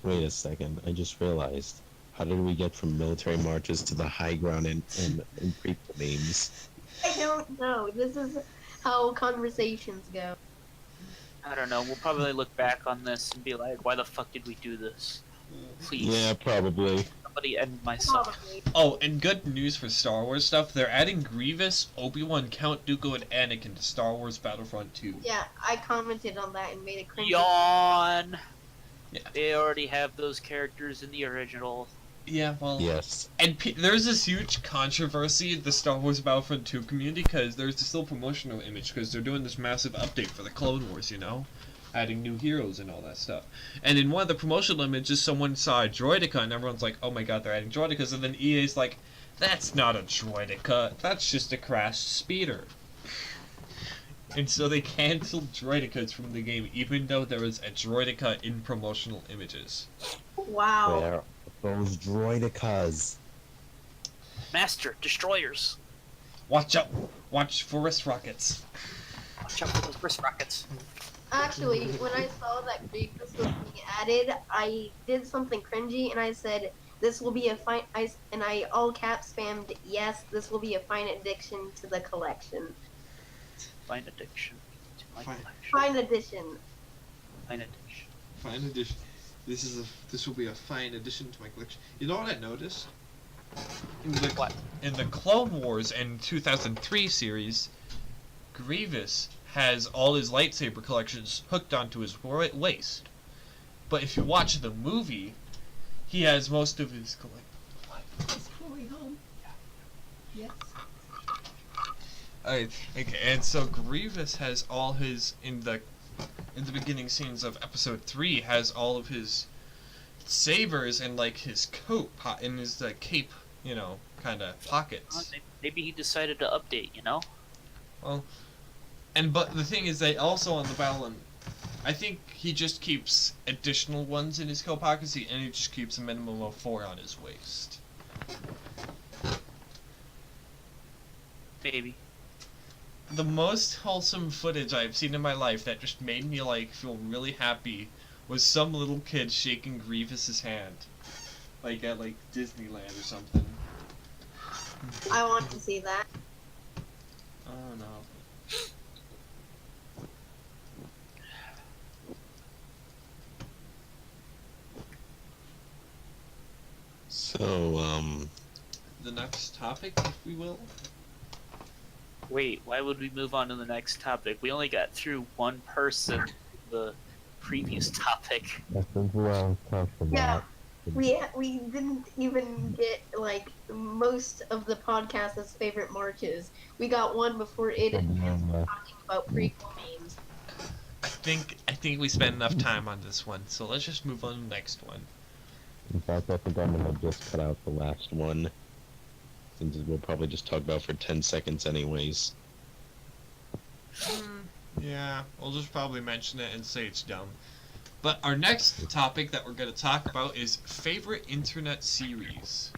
Wait a second. I just realized. How did we get from military marches to the high ground and prequel names? I don't know. This is how conversations go. I don't know. We'll probably look back on this and be like, "Why the fuck did we do this?" Please, Yeah, probably. somebody end my summer. Probably. Oh, and good news for Star Wars stuff, they're adding Grievous, Obi-Wan, Count Dooku, and Anakin to Star Wars Battlefront 2. Yeah, I commented on that and made it cringe. Yawn. Yeah. They already have those characters in the original. Yeah, well... Yes. And there's this huge controversy in the Star Wars Battlefront 2 community, because there's this little promotional image, because they're doing this massive update for the Clone Wars, you know? Adding new heroes and all that stuff. And in one of the promotional images, someone saw a Droideka, and everyone's like, oh my god, they're adding Droidekas, and then EA's like, that's not a Droideka, that's just a crashed speeder. And so they canceled Droidekas from the game, even though there was a Droideka in promotional images. Wow. Where are those droidekas? Master Destroyers. Watch out! Watch for wrist rockets. Watch out for those wrist rockets. Actually, when I saw that Grievous was being added, I did something cringy and I said, this will be a fine, and I all caps spammed, yes, this will be a fine addition to the collection. Fine addiction to my Fine. collection. Fine addition. Fine addiction. Fine addition. This will be a fine addition to my collection. You know what I noticed? What? In the Clone Wars and 2003 series, Grievous has all his lightsaber collections hooked onto his waist. But if you watch the movie, he has most of his collection. Yes. Okay, and so Grievous has all his in the beginning scenes of Episode 3 has all of his sabers and like his coat in his cape, you know, kind of pockets. Maybe he decided to update, you know? Well, but the thing is, they also on the battle, I think he just keeps additional ones in his coat pockets, and he just keeps a minimum of 4 on his waist. Maybe. The most wholesome footage I've seen in my life that just made me like feel really happy was some little kid shaking Grievous's hand, like at like Disneyland or something. I want to see that. Oh no. So, The next topic, if we will. Wait, why would we move on to the next topic? We only got through one person in the previous topic. That's what I was talking Yeah. about. We didn't even get like most of the podcast's favorite marches. We got one before it talking about prequel names. I think we spent enough time on this one, so let's just move on to the next one. in fact, I think I'm gonna just cut out the last one, since we'll probably just talk about it for 10 seconds anyways. Yeah, we'll just probably mention it and say it's dumb. But our next topic that we're going to talk about is favorite internet series.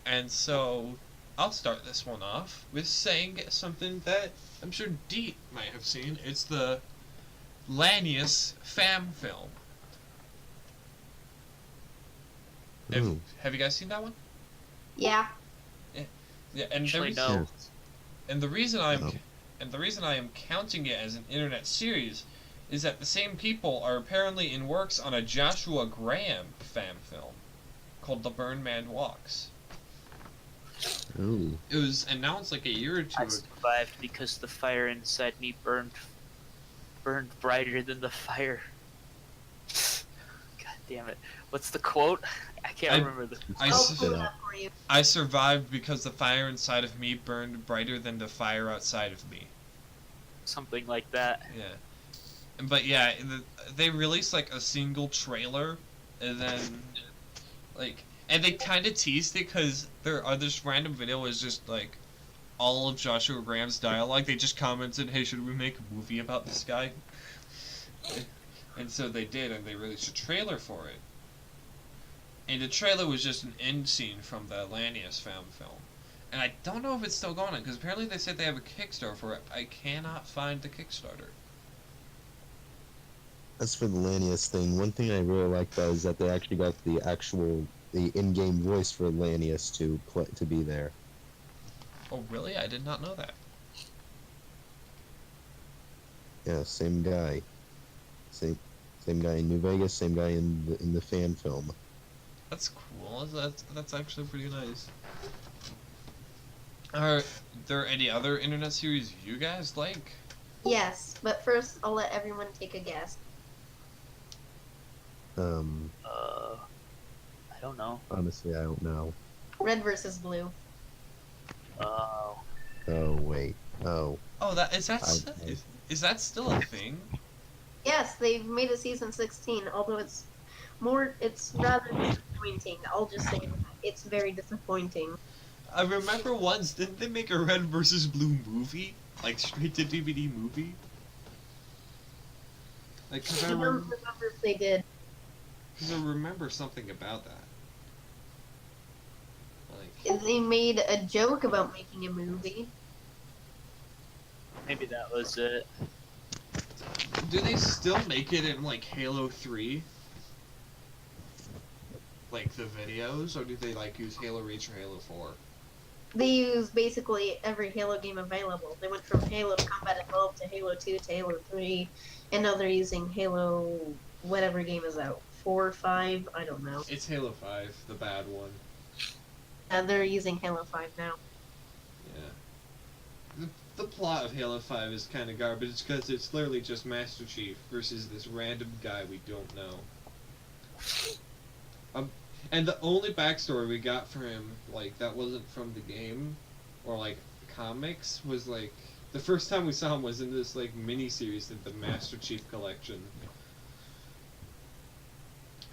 And so, I'll start this one off with saying something that I'm sure Deet might have seen. It's the Lanius fan film. Ooh. Have you guys seen that one? Yeah. Yeah, and Actually, no. And the reason I'm No. and the reason I am counting it as an internet series is that the same people are apparently in works on a Joshua Graham fan film called The Burn Man Walks. Ooh. It was announced like a year or two I ago. survived because the fire inside me burned brighter than the fire. God damn it! What's the quote? I can't remember the. I, I'll su- pull it up for you. I survived because the fire inside of me burned brighter than the fire outside of me. Something like that. Yeah. But yeah, they released like a single trailer, and then like, and they kind of teased it because this random video was just like all of Joshua Graham's dialogue. They just commented, "Hey, should we make a movie about this guy?" And so they did, and they released a trailer for it. And the trailer was just an end scene from the Lanius fan film. And I don't know if it's still going on, because apparently they said they have a Kickstarter for it. I cannot find the Kickstarter. As for the Lanius thing, one thing I really like though is that they actually got the in-game voice for Lanius to be there. Oh, really? I did not know that. Yeah, same guy. Same guy in New Vegas, same guy in the fan film. That's cool. That's actually pretty nice. Are there any other internet series you guys like? Yes, but first I'll let everyone take a guess. I don't know. Honestly, I don't know. Red versus Blue. Oh. Oh wait. Oh. Oh, I- is that still a thing? Yes, they've made a season 16, although it's rather disappointing. I'll just say that. It's very disappointing. I remember once, didn't they make a Red versus Blue movie? Like, straight to DVD movie? Like, cause I I, don't rem- remember if they did. cause I remember something about that. Like, They made a joke about making a movie. Maybe that was it. do they still make it in, like, Halo 3? Like, the videos? Or do they, like, use Halo Reach or Halo 4? They use basically every Halo game available. They went from Halo Combat Evolved to Halo 2 to Halo 3, and now they're using Halo whatever game is out. 4, 5, I don't know. It's Halo 5, the bad one. And they're using Halo 5 now. Yeah. The plot of Halo 5 is kind of garbage because it's literally just Master Chief versus this random guy we don't know. And the only backstory we got for him, like, that wasn't from the game, or, like, comics, was, like, the first time we saw him was in this, like, mini-series in the Master Chief collection.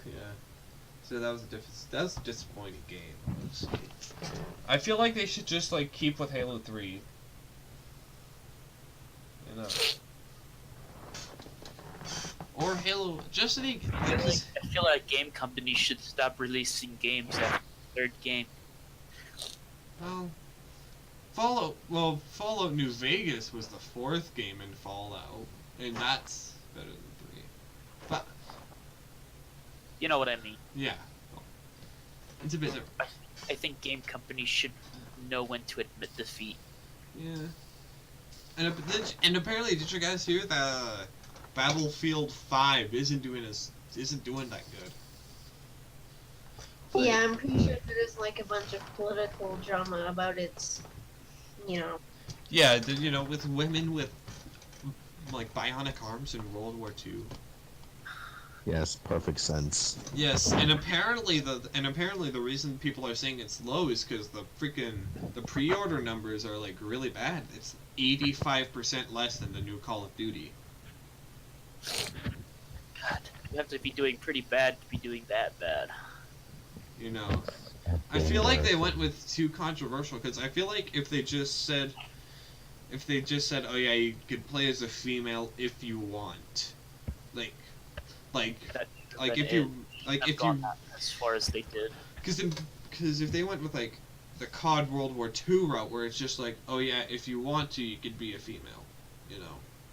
Yeah. So that was a disappointing game. I feel like they should just, like, keep with Halo 3. You know. Or Halo, just any... I feel like game companies should stop releasing games after the third game. Well, Fallout New Vegas was the fourth game in Fallout, and that's better than 3. But, You know what I mean. yeah. It's a bit different. I think game companies should know when to admit defeat. Yeah. And apparently, did you guys hear that Battlefield 5 isn't doing that good? Yeah, I'm pretty sure there's like a bunch of political drama about its, Yeah, with women with like bionic arms in World War II. Yes, perfect sense. Yes, and apparently the reason people are saying it's low is because the pre-order numbers are like really bad. It's 85% less than the new Call of Duty. God, you have to be doing pretty bad to be doing that bad. You know, I feel like they went with too controversial because I feel like if they just said, oh yeah, you could play as a female if you want, like if you as far as they did. because if they went with like the COD World War II route where it's just like, oh yeah, if you want to, you could be a female, you know.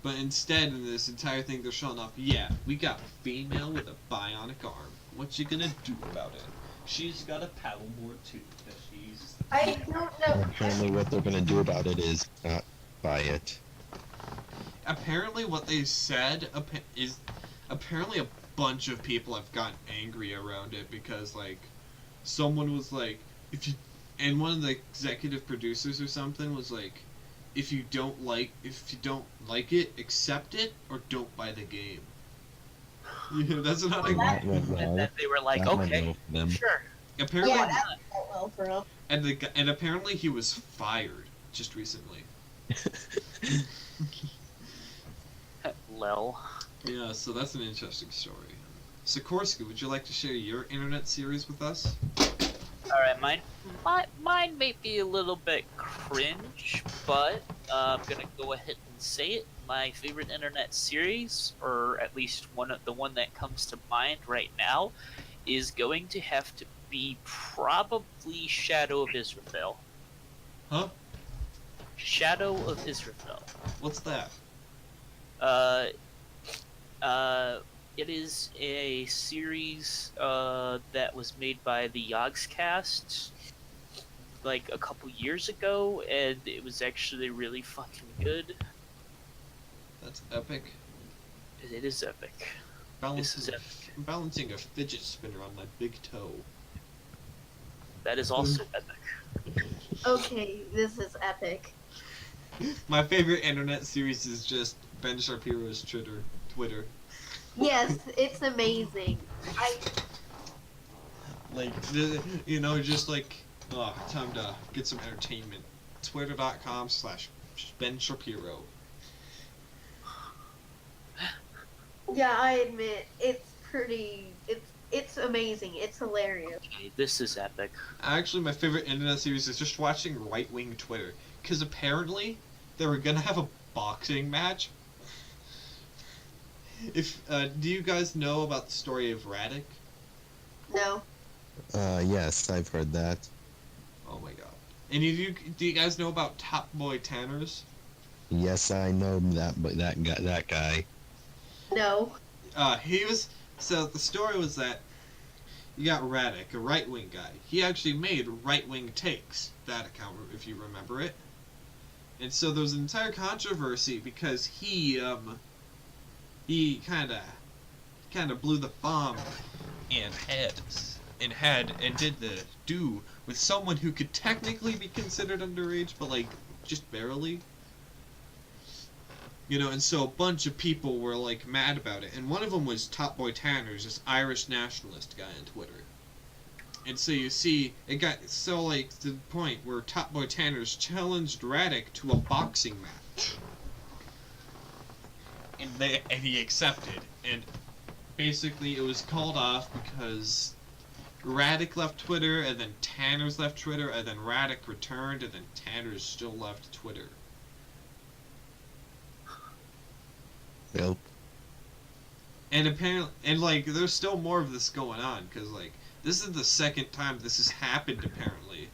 But instead, in this entire thing, they're showing off, yeah, we got a female with a bionic arm. What you gonna do about it? She's got a paddleboard too. I don't know. Apparently, what they're gonna do about it is not buy it. Apparently, what they said is apparently a bunch of people have gotten angry around it because like someone was like, and one of the executive producers or something was like, if you don't like it, accept it or don't buy the game. Yeah, that's not Well, that- And then they were like, okay, sure. apparently. Yeah, that went well for him. And apparently he was fired just recently. Lel. Yeah, so that's an interesting story. Sikorsky, would you like to share your internet series with us? Alright, mine may be a little bit cringe, but I'm gonna go ahead and say it. My favorite internet series, or at least the one that comes to mind right now, is going to have to be probably Shadow of Israel. Huh? Shadow of Israel. What's that? It is a series that was made by the Yogscast like a couple years ago, and it was actually really fucking good. That's epic. It is epic. Balancing, This is epic. I'm balancing a fidget spinner on my big toe. That is also epic. Okay, this is epic. My favorite internet series is just Ben Shapiro's Twitter. Yes, it's amazing. Like, just like, time to get some entertainment. Twitter.com/Ben Shapiro. Yeah, I admit it's pretty. It's amazing. It's hilarious. Okay, this is epic. Actually, my favorite internet series is just watching right-wing Twitter. Because apparently, they were gonna have a boxing match. Do you guys know about the story of Radek? No. Yes, I've heard that. Oh my god. And do you guys know about Top Boy Tanners? Yes, I know that guy. No. So the story was that you got Radek, a right-wing guy. He actually made right-wing takes, that account, if you remember it. And so there was an entire controversy because he kind of blew the bomb and did the do with someone who could technically be considered underage, but like just barely. And so a bunch of people were like mad about it, and one of them was Top Boy Tanners, this Irish nationalist guy on Twitter. And so you see, it got so like to the point where Top Boy Tanners challenged Radek to a boxing match, and he accepted, and basically it was called off because Radek left Twitter, and then Tanners left Twitter, and then Radek returned, and then Tanners still left Twitter. Yep. And apparently, like, there's still more of this going on, because, like, this is the second time this has happened, apparently.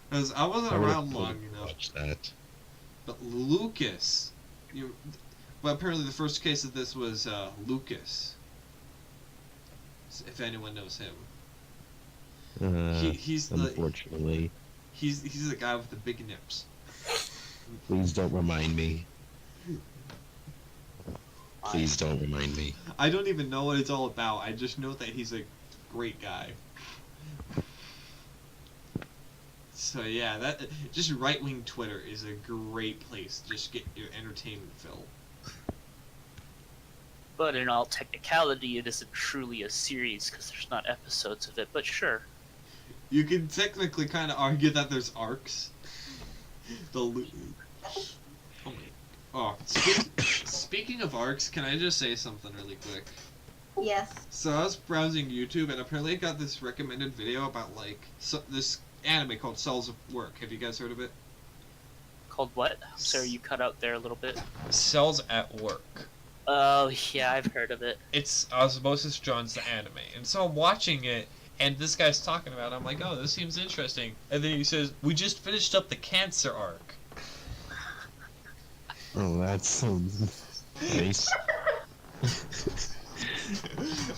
Because I wasn't around long enough. Watch that. But Lucas, well, apparently the first case of this was, Lucas. If anyone knows him. He's unfortunately. He's the guy with the big nips. Please don't remind me. Please don't remind me. I don't even know what it's all about. I just know that he's a great guy. So yeah, that just right-wing Twitter is a great place to just get your entertainment fill. But in all technicality, it isn't truly a series because there's not episodes of it. But sure. You can technically kind of argue that there's arcs. Speaking of arcs, can I just say something really quick? Yes. So I was browsing YouTube, and apparently I got this recommended video about this anime called Cells of Work. Have you guys heard of it? Called what? I'm sorry, you cut out there a little bit. Cells at Work. Oh, yeah, I've heard of it. It's Osmosis John's the anime, and so I'm watching it, and this guy's talking about it. I'm like, oh, this seems interesting. And then he says, we just finished up the cancer arc. Oh, that sounds nice.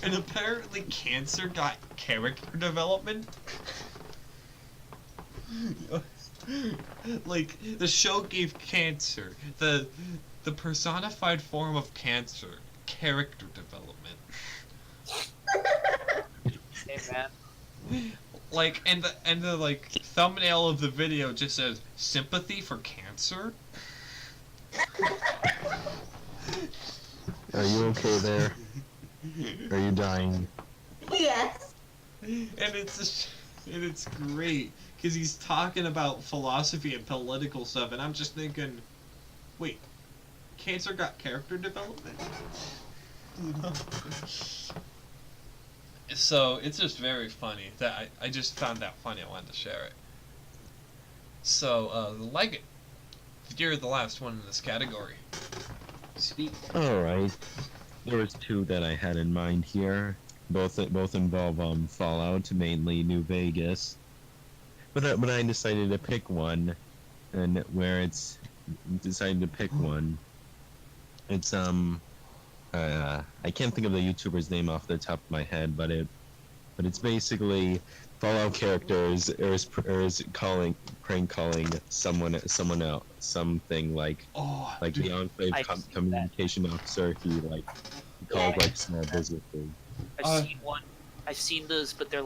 And apparently Cancer got character development. Like, the show gave Cancer, the personified form of Cancer, character development. Hey, man. Like, and the like thumbnail of the video just says sympathy for cancer. Are you okay there? Are you dying? Yes. And it's great because he's talking about philosophy and political stuff, and I'm just thinking, wait, cancer got character development? So it's just very funny that I just found that funny. I wanted to share it. So like it. You're the last one in this category. Speak. All right. There was two that I had in mind here. Both involve Fallout, mainly New Vegas. But I decided to pick one, and where it's decided to pick one, it's I I can't think of the YouTuber's name off the top of my head, but it's basically Fallout characters is prank calling someone else, something like Oh, the dude, Enclave I've seen that. communication officer. He calls Yeah. small businesses. I've seen one. I've seen those, but they're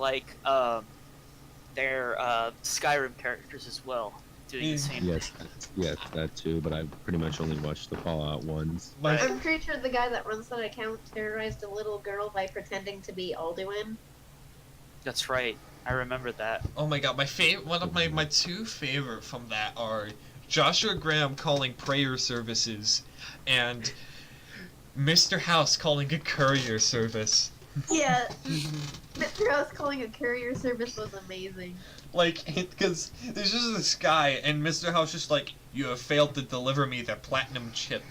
they're Skyrim characters as well, doing the same Yes, thing. yes, that too. But I've pretty much only watched the Fallout ones. my Right. I'm pretty sure the guy that runs that account terrorized a little girl by pretending to be Alduin. That's right. I remember that. oh my god, one of my two favorite from that are Joshua Graham calling prayer services and Mr. House calling a courier service. Yeah, Mr. House calling a courier service was amazing. Like, because there's just this guy, and Mr. House just like, you have failed to deliver me the platinum chip.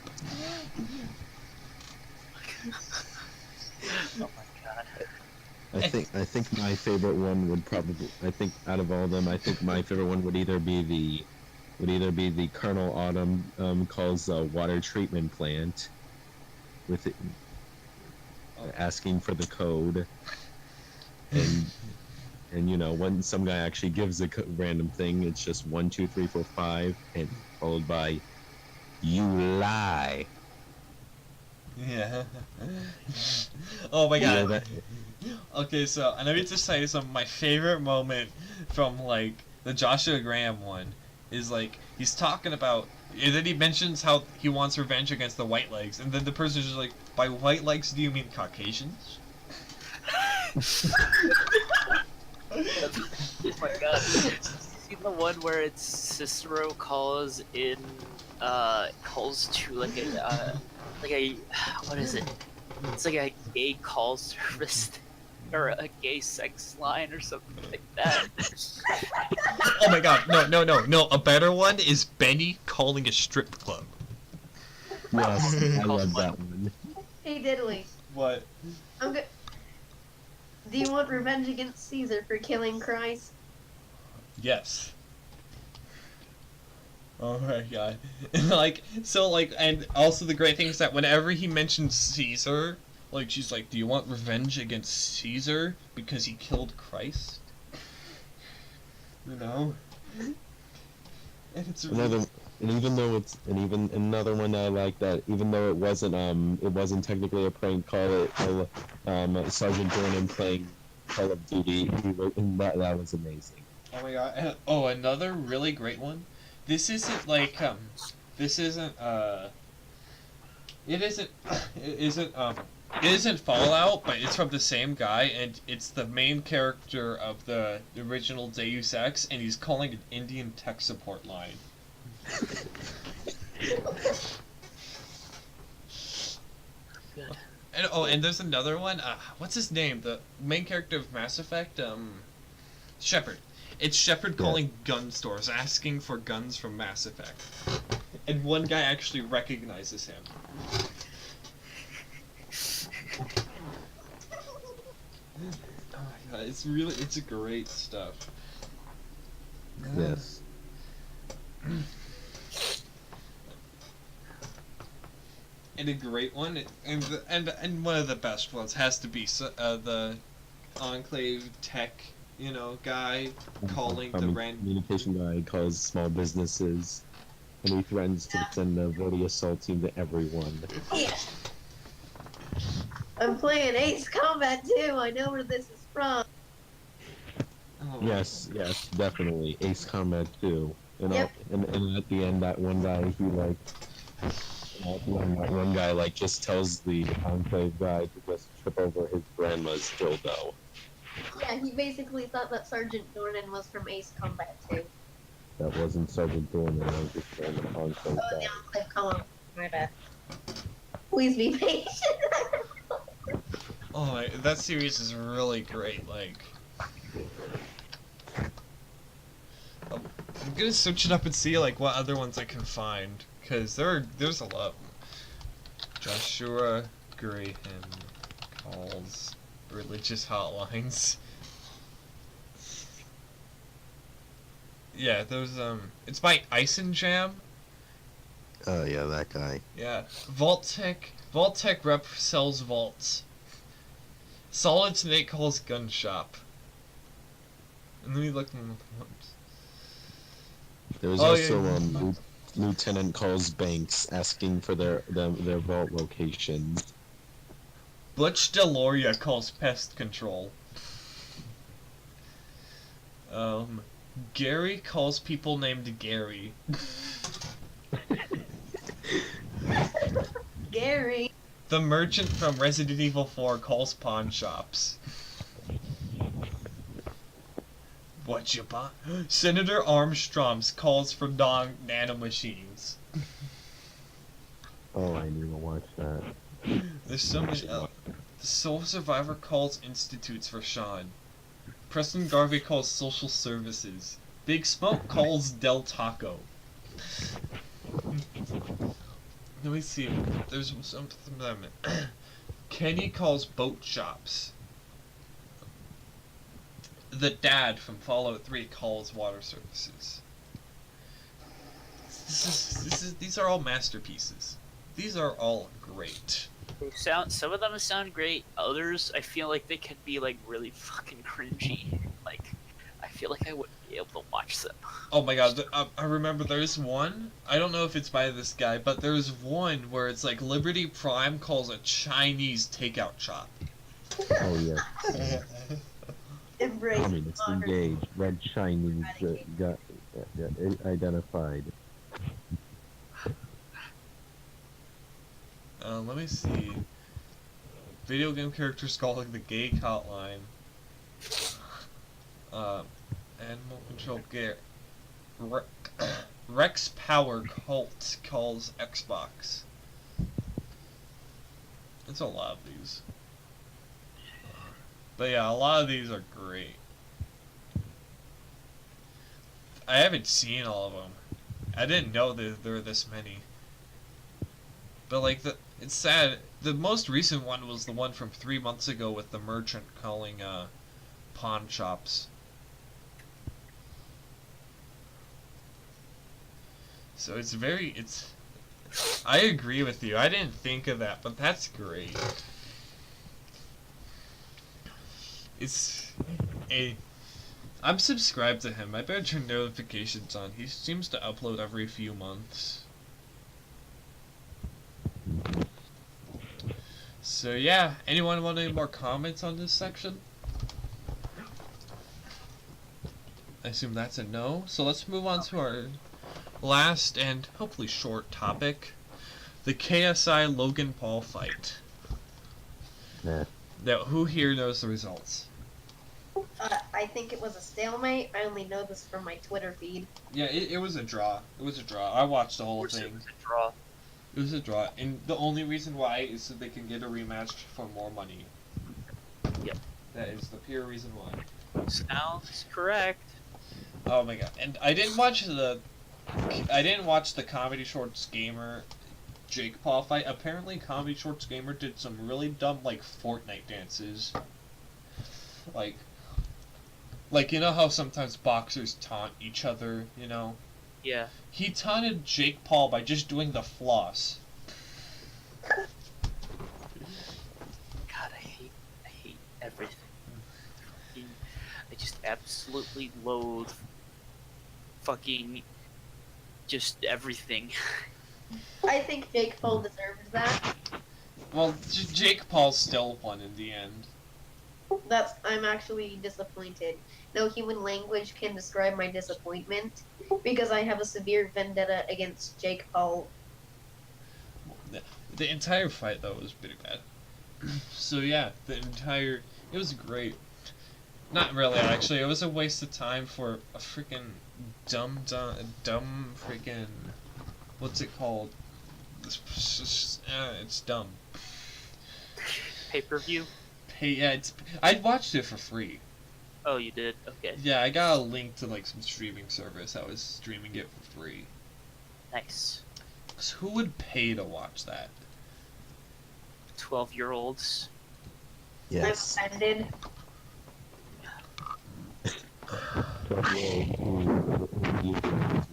Oh my god. I think my favorite one would probably, I think out of all of them, I think my favorite one would either be the Colonel Autumn calls a water treatment plant with it, asking for the code, and when some guy actually gives a random thing, it's just 1 2 3 4 5 and followed by you lie. Yeah. Oh my god. that, Okay, so and let me just say some my favorite moment from like the Joshua Graham one is like he's talking about, and then he mentions how he wants revenge against the white legs, and then the person's just like, by white legs do you mean Caucasians? Oh my god. See the one where it's Cicero calls to like a what is it? It's like a gay call service or a gay sex line or something like that. Oh my god, no, a better one is Benny calling a strip club. yes, I Calls love what? that one. Hey Diddley, What? I'm good. Do you want revenge against Caesar for killing Christ? Yes. Oh my god. And also the great thing is that whenever he mentions Caesar, like, she's like, do you want revenge against Caesar because he killed Christ? You know? And it's Another, and even another one that I like, that even though it wasn't technically a prank call, Sergeant Dornan playing Call of Duty, and that was amazing. Oh my god. And, another really great one. This isn't like, it isn't Fallout, but it's from the same guy, and it's the main character of the original Deus Ex, and he's calling an Indian tech support line. Good. And there's another one. What's his name? The main character of Mass Effect. Shepard. It's Shepard calling gun stores, asking for guns from Mass Effect, and one guy actually recognizes him. Oh my god, it's great stuff. Yes. And a great one, and one of the best ones has to be the Enclave tech, guy calling the Communication guy calls small businesses, and he threatens to send a voting assault team to everyone. Yeah. I'm playing Ace Combat 2. I know where this is from. Oh, Yes, definitely. Ace Combat 2. And Yep. and at the end, that one guy, just tells the Enclave guy to just trip over his grandma's dildo. Yeah, he basically thought that Sergeant Dornan was from Ace Combat 2. That wasn't Sergeant Dornan, that was just random Enclave Oh, guy. the Enclave column. My bad. Please be patient. that series is really great. Like, I'm gonna search it up and see like what other ones I can find, because there's a lot. Joshua Graham calls religious hotlines. Yeah, there's it's by Ice and Jam, Oh yeah, that guy. Yeah. Vault Tech rep sells vaults. Solid Snake calls gun shop. And then we look in the ones. There was Oh, also yeah. Lieutenant calls banks asking for their vault locations. Butch Deloria calls pest control. Gary calls people named Gary. Gary. The merchant from Resident Evil 4 calls pawn shops. What you buy? Senator Armstrong's calls for nanomachines. Oh, I need to watch that. There's so many. The Soul Survivor calls institutes for Sean. Preston Garvey calls social services. Big Smoke calls Del Taco. Let me see. There's something. Kenny calls boat shops. The dad from Fallout 3 calls water services. These are all masterpieces. These are all great. Some of them sound great. Others, I feel like they can be like really fucking cringy. Like, I feel like I wouldn't be able to watch them. Oh my god, I remember there's one, I don't know if it's by this guy, but there's one where it's like Liberty Prime calls a Chinese takeout shop. Oh yeah. Embrace Communist modern. engaged. Red Chinese got identified. Let me see. Video game characters calling the gay hotline. Animal Control Gear. Rex Power Cult calls Xbox. It's a lot of these. But yeah, a lot of these are great. I haven't seen all of them. I didn't know that there were this many. But like it's sad. The most recent one was the one from 3 months ago with the merchant calling pawn shops. So I agree with you. I didn't think of that, but that's great. I'm subscribed to him. I better turn notifications on. He seems to upload every few months. So yeah, anyone want any more comments on this section? I assume that's a no. So let's move on to our last and hopefully short topic. The KSI Logan Paul fight. Nah. Now, who here knows the results? I think it was a stalemate. I only know this from my Twitter feed. Yeah, it was a draw. It was a draw. I watched the whole Of course thing. it was a draw. It was a draw, and the only reason why is so they can get a rematch for more money. Yep. That is the pure reason why. Sounds correct. Oh my god! And I didn't watch the Comedy Shorts Gamer Jake Paul fight. Apparently, Comedy Shorts Gamer did some really dumb like Fortnite dances. Like you know how sometimes boxers taunt each other, you know? Yeah. He taunted Jake Paul by just doing the floss. God, I hate everything. I just absolutely loathe fucking just everything. I think Jake Paul deserves that. Well, Jake Paul still won in the end. I'm actually disappointed. No human language can describe my disappointment because I have a severe vendetta against Jake Paul. The entire fight though was pretty bad. So yeah, it was great. Not really, actually. It was a waste of time for a freaking dumb freaking what's it called? It's dumb. Pay-per-view? Yeah, I watched it for free. Oh, you did? Okay. Yeah, I got a link to like some streaming service. I was streaming it for free. Nice. 'Cause who would pay to watch that? 12-year-olds. Yes. I'm offended.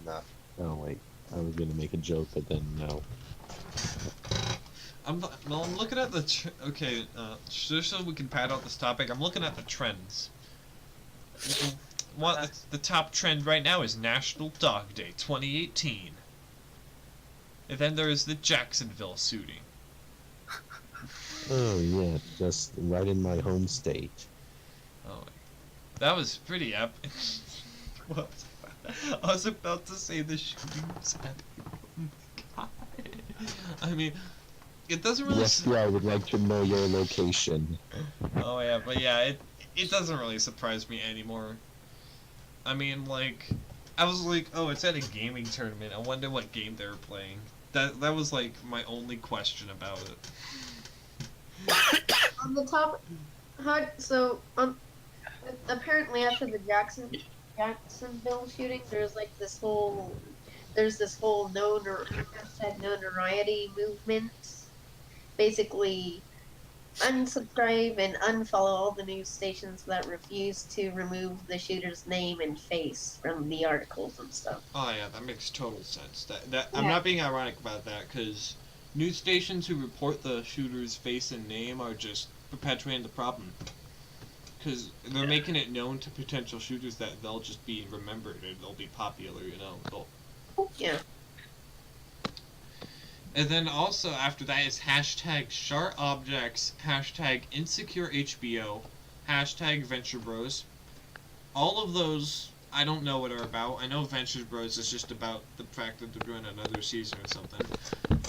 Not. Oh wait. I was gonna make a joke, but then no. I'm looking at the okay. Just so we can pad out this topic, I'm looking at the trends. What the top trend right now is National Dog Day 2018. And then there's the Jacksonville shooting. Oh yeah, just right in my home state. Oh, that was pretty epic. What? I was about to say the shootings. Oh my god. I mean, it doesn't really. The FBI would like to know your location. Oh yeah, but yeah, it doesn't really surprise me anymore. I mean, like, I was like, oh, it's at a gaming tournament. I wonder what game they were playing. That was like my only question about it. On the top, apparently after the Jacksonville shooting, there's this whole notoriety movement. Basically, unsubscribe and unfollow all the news stations that refuse to remove the shooter's name and face from the articles and stuff. Oh yeah, that makes total sense. I'm not being ironic about that, because news stations who report the shooter's face and name are just perpetuating the problem. Because they're making it known to potential shooters that they'll just be remembered and they'll be popular, you know. Yeah. And then also after that is hashtag sharp objects, hashtag insecure HBO, hashtag Venture Bros. All of those, I don't know what are about. I know Venture Bros is just about the fact that they're doing another season or something.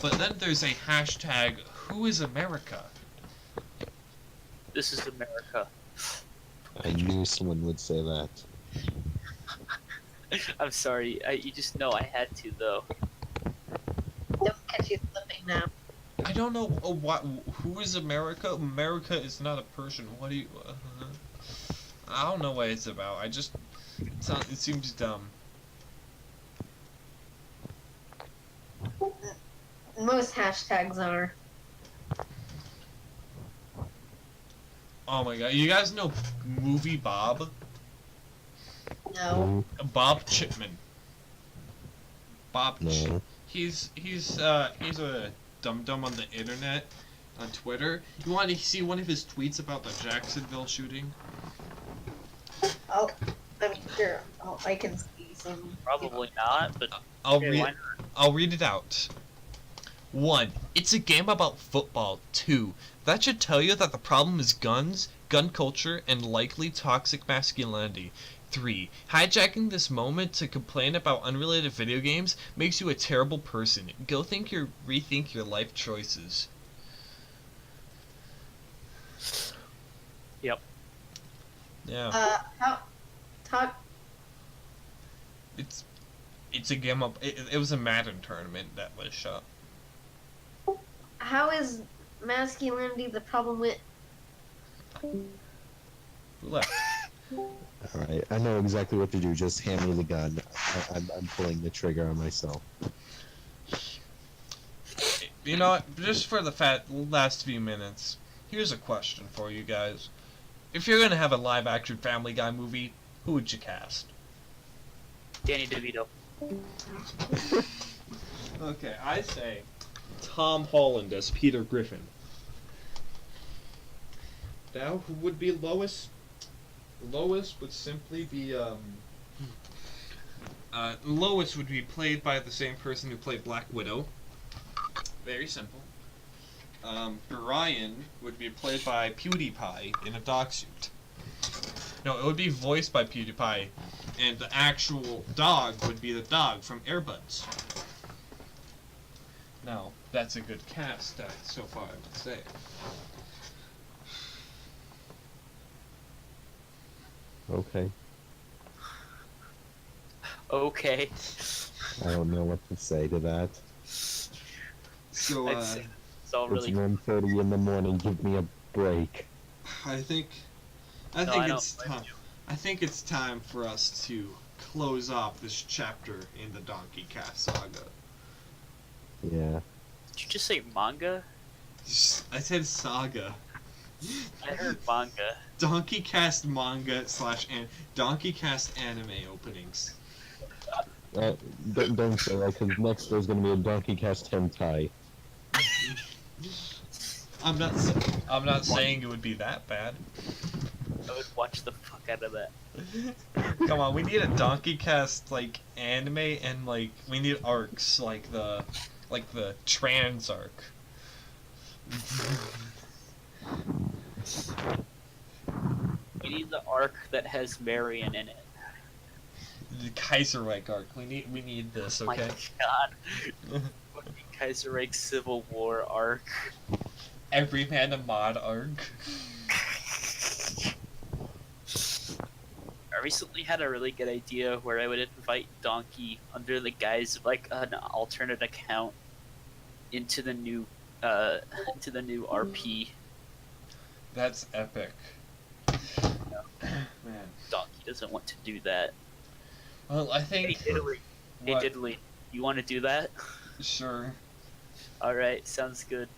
But then there's a hashtag Who is America? This is America. I knew someone would say that. I'm sorry. You just know I had to, though. Don't catch you slipping now. I don't know what. Who is America? America is not a person. What do you? I don't know what it's about. It seems dumb. Most hashtags are. Oh my god! You guys know Movie Bob? No. Bob Chipman. No. He's a dum-dum on the internet, on Twitter. You want to see one of his tweets about the Jacksonville shooting? I'm sure. I can see some. Probably not, but I'll okay, read. why not? I'll read it out. 1. It's a game about football. 2. That should tell you that the problem is guns, gun culture, and likely toxic masculinity. 3. Hijacking this moment to complain about unrelated video games makes you a terrible person. Go rethink your life choices. Yep. Yeah. Talk. It's a game of it was a Madden tournament that was shot. How is masculinity the problem with? Who left? Alright, I know exactly what to do. Just hand me the gun. I'm pulling the trigger on myself. You know what? Just for the last few minutes, here's a question for you guys. If you're gonna have a live-action Family Guy movie, who would you cast? Danny DeVito. Okay, I say Tom Holland as Peter Griffin. Now, who would be Lois? Lois would simply be, Lois would be played by the same person who played Black Widow. Very simple. Brian would be played by PewDiePie in a dog suit. No, it would be voiced by PewDiePie, and the actual dog would be the dog from Airbuds. Now, that's a good cast so far, I would say. Okay. Okay. I don't know what to say to that. So, It's all It's really. 1:30 in the morning. Give me a break. I think No, I it's don't blame time. I think it's time for us to close off this chapter in the Donkeycast saga. Yeah. Did you just say manga? I said saga. I heard manga. Donkeycast manga / Donkeycast anime openings. Don't say that, because next there's gonna be a Donkeycast hentai. I'm not saying it would be that bad. I would watch the fuck out of that. Come on, we need a Donkeycast like anime, and like we need arcs like the trans arc. We need the arc that has Marion in it. The Kaiserreich arc. We need this, My okay? God. Fucking Kaiserreich Civil War arc. Every man a mod arc. I recently had a really good idea where I would invite Donkey under the guise of like an alternate account into the new RP. That's epic. No. Man. Donkey doesn't want to do that. Well, I Hey think. Diddley, hey What? Diddley, you want to do that? Sure. All right, sounds good.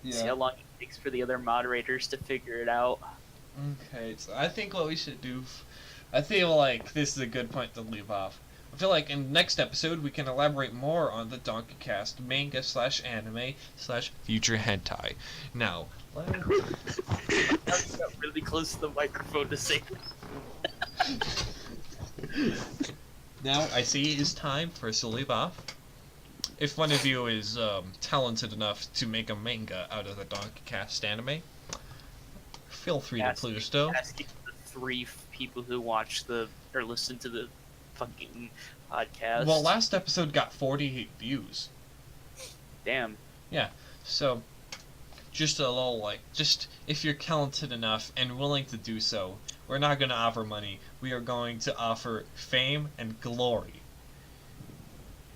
See how Yeah. long it takes for the other moderators to figure it out. Okay. So I think what we should do. I feel like this is a good point to leave off. I feel like in the next episode we can elaborate more on the Donkeycast manga / anime / future hentai. Now, Now you got really close to the microphone to say. now I see it's time for us to leave off. If one of you is talented enough to make a manga out of the Donkeycast anime, feel free to please do. Asking the three people who watch or listen to the fucking podcast. Well, last episode got 48 views. Damn. So, just a little, just if you're talented enough and willing to do so, we're not going to offer money. We are going to offer fame and glory.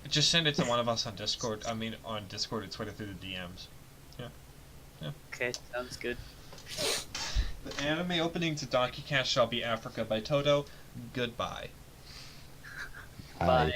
Just send it to one of us on Discord. I mean, on Discord or Twitter through the DMs. Okay, sounds good. The anime opening to Donkeycast shall be Africa by Toto. Goodbye. Hi. Bye.